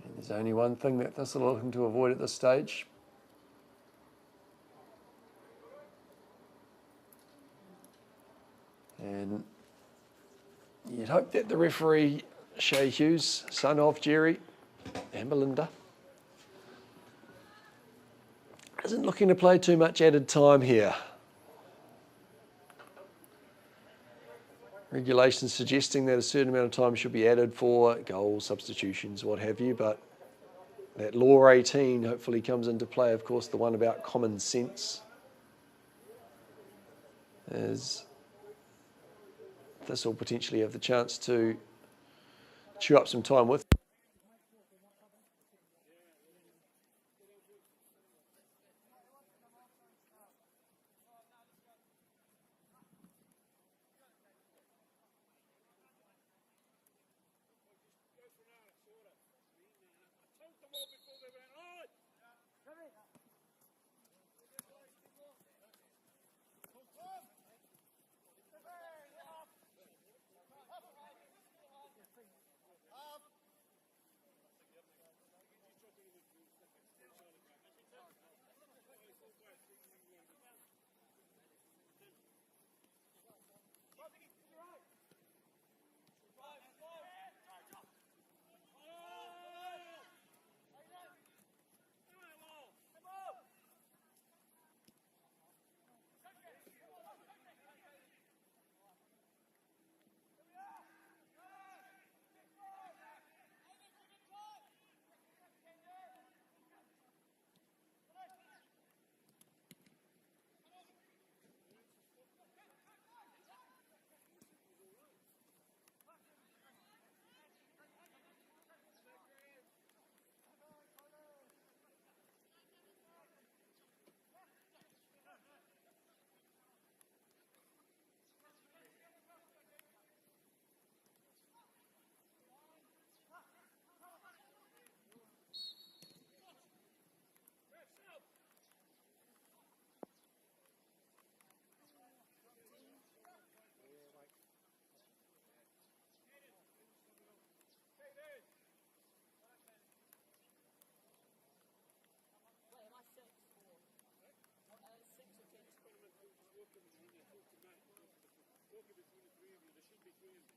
And there's only one thing that Thistle are looking to avoid at this stage. And you'd hope that the referee, Shay Hughes, son of Jerry and Belinda, isn't looking to play too much added time here. Regulations suggesting that a certain amount of time should be added for goals, substitutions, what have you, but that Law 18 hopefully comes into play, of course, the one about common sense, as this will potentially have the chance to chew up some time with. talking between the three of you. There should be three of you.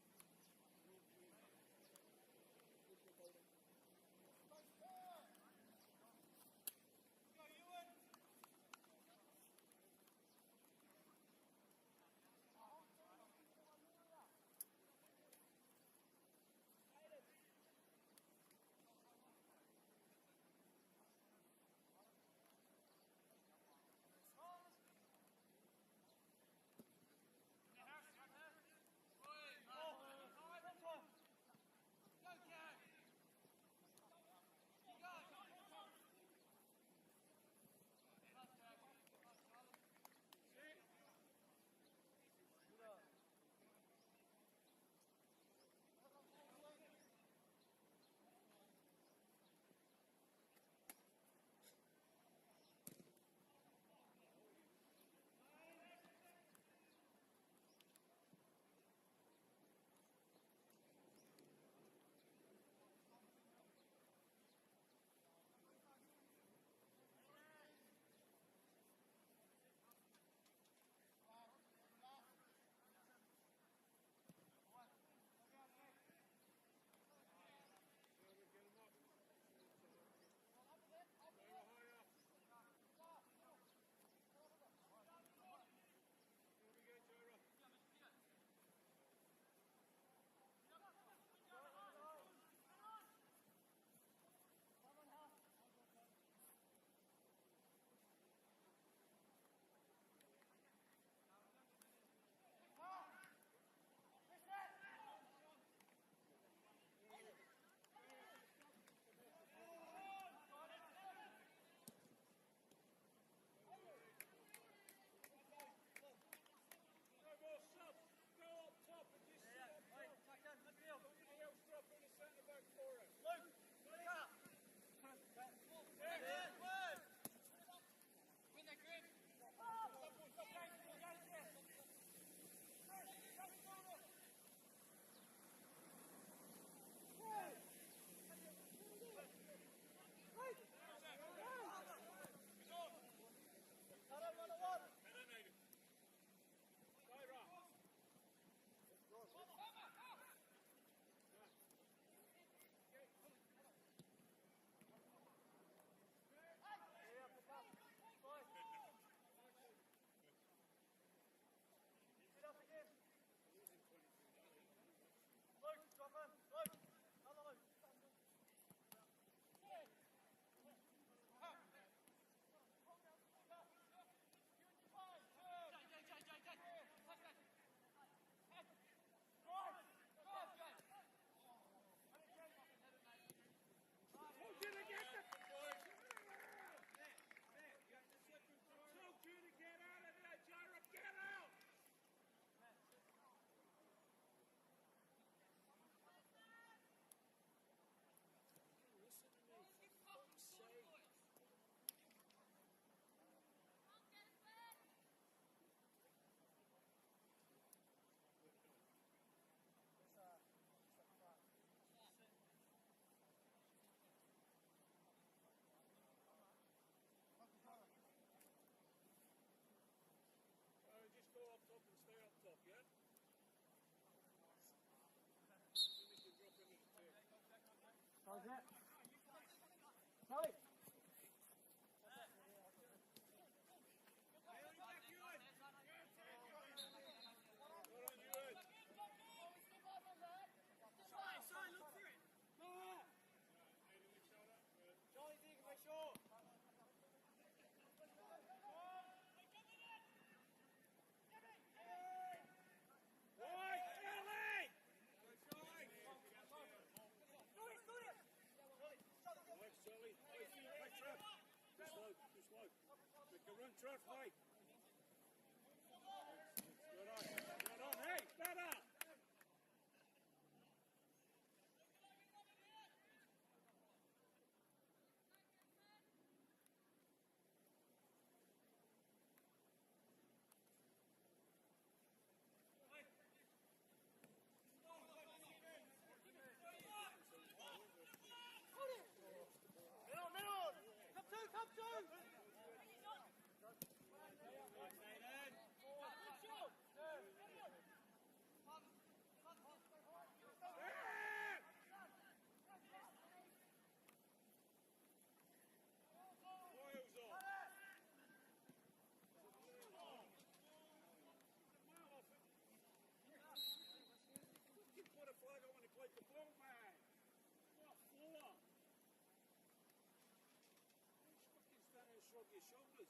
your shoulders.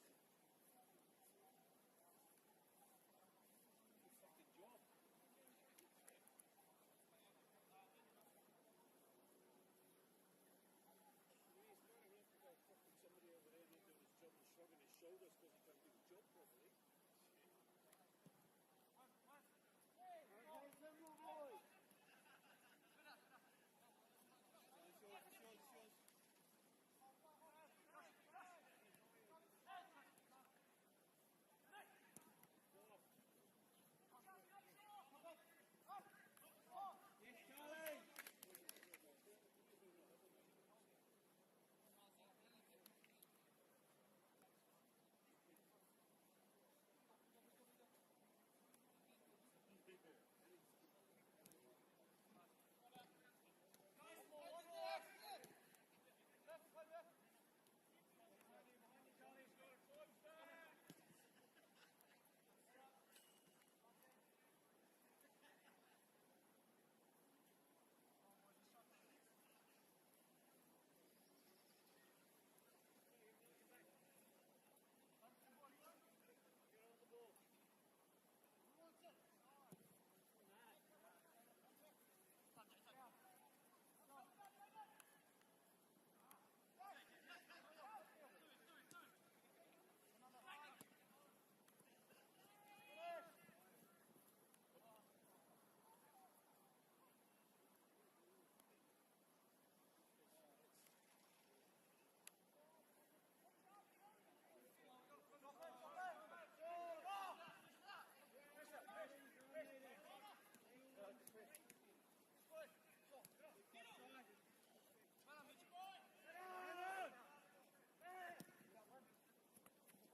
Good fucking job. He's kind of left about fucking somebody over there not doing his job and shrugging his shoulders because he can't do his job properly.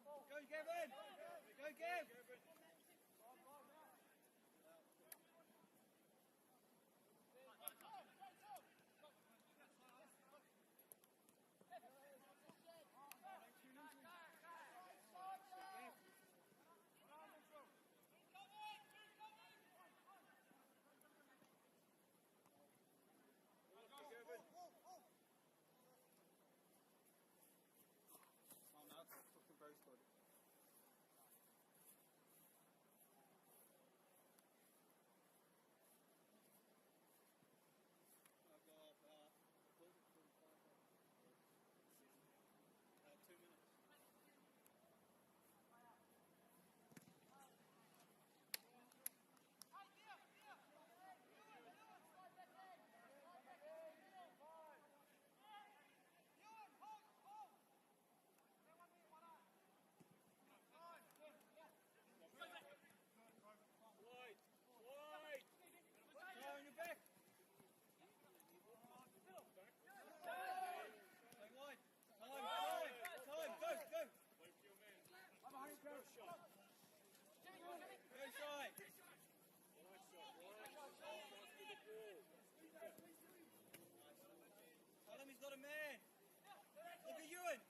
Go, Kevin! Go, Kev! Oh no, it's fucking very good. I've got 2 minutes. Go on your back. Stay wide. Time, go. Wait for your man. I'm behind you, First shot. Go side. Right shot. After the ball. Tell him he's got a man. Look at Ewan.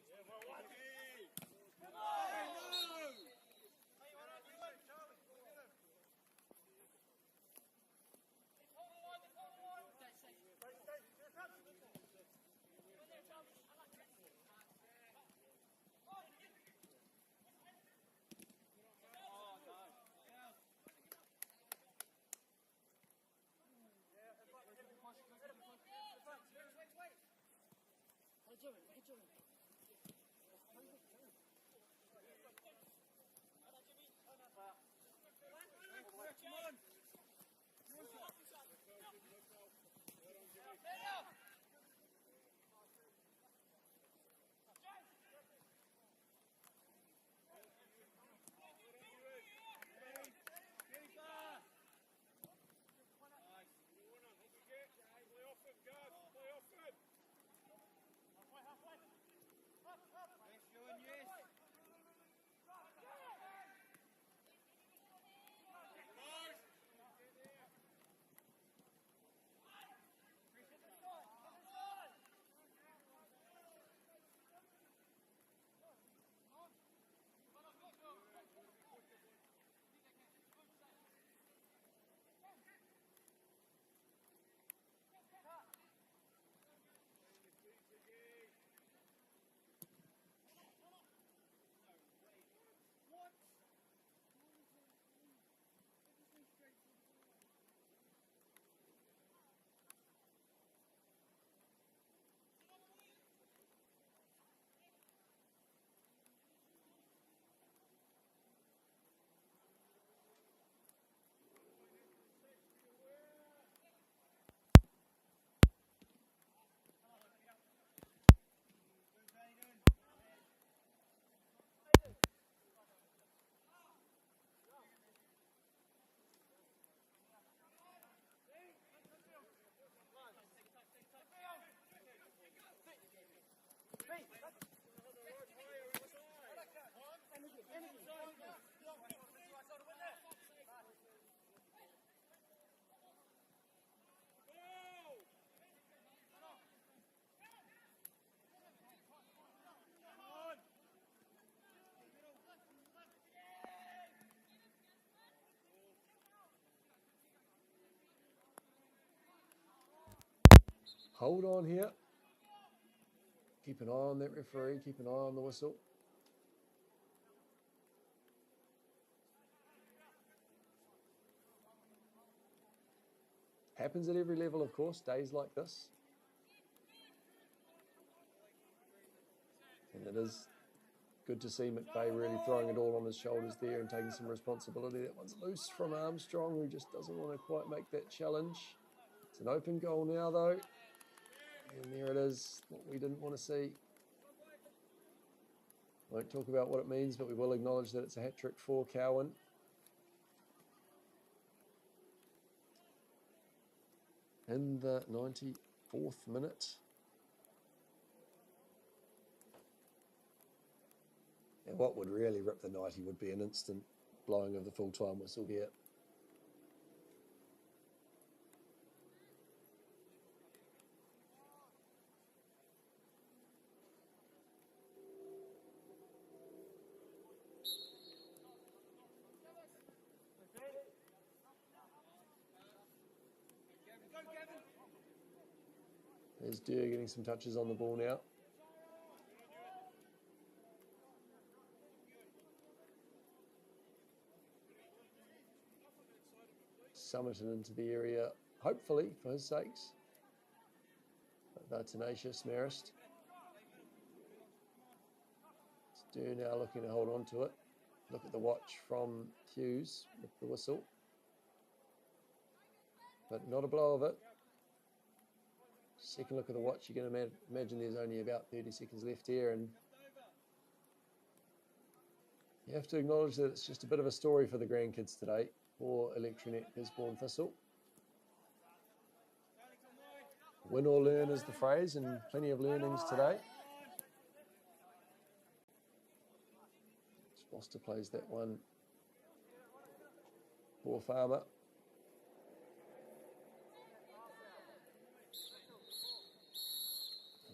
Yeah, well, what? Hey. No! Oh, no. Yeah. Come on. Get back. Nice. Play off him, guard. Play off him. Halfway. Hold on here. Keep an eye on that referee. Keep an eye on the whistle. Happens at every level, of course, days like this. And it is good to see McVeigh really throwing it all on his shoulders there and taking some responsibility. That one's loose from Armstrong, who just doesn't want to quite make that challenge. It's an open goal now, though. And there it is, what we didn't want to see. Won't talk about what it means, but we will acknowledge that it's a hat-trick for Cowan. In the 94th minute. And what would really rip the 90 would be an instant blowing of the full-time whistle here. There's Durr getting some touches on the ball now. Summerton into the area, hopefully, for his sakes. But they're tenacious, Marist. Durr now looking to hold on to it. Look at the watch from Hughes with the whistle. But not a blow of it. Second look at the watch, you're going to imagine there's only about 30 seconds left here, and you have to acknowledge that it's just a bit of a story for the grandkids today for Electronet Gisborne Thistle. Win or learn is the phrase, and plenty of learnings today. Foster plays that one for Farmer.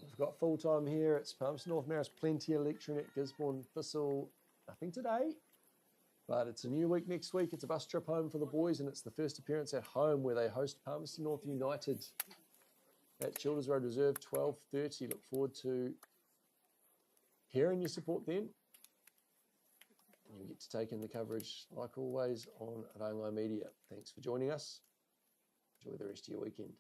We've got full time here. It's Palmerston North Marist, plenty of Electronet Gisborne Thistle. Nothing today, but it's a new week next week. It's a bus trip home for the boys, and it's the first appearance at home where they host Palmerston North United at Childers Road Reserve, 12:30. Look forward to hearing your support then. And you get to take in the coverage, like always, on Rangai Media. Thanks for joining us. Enjoy the rest of your weekend.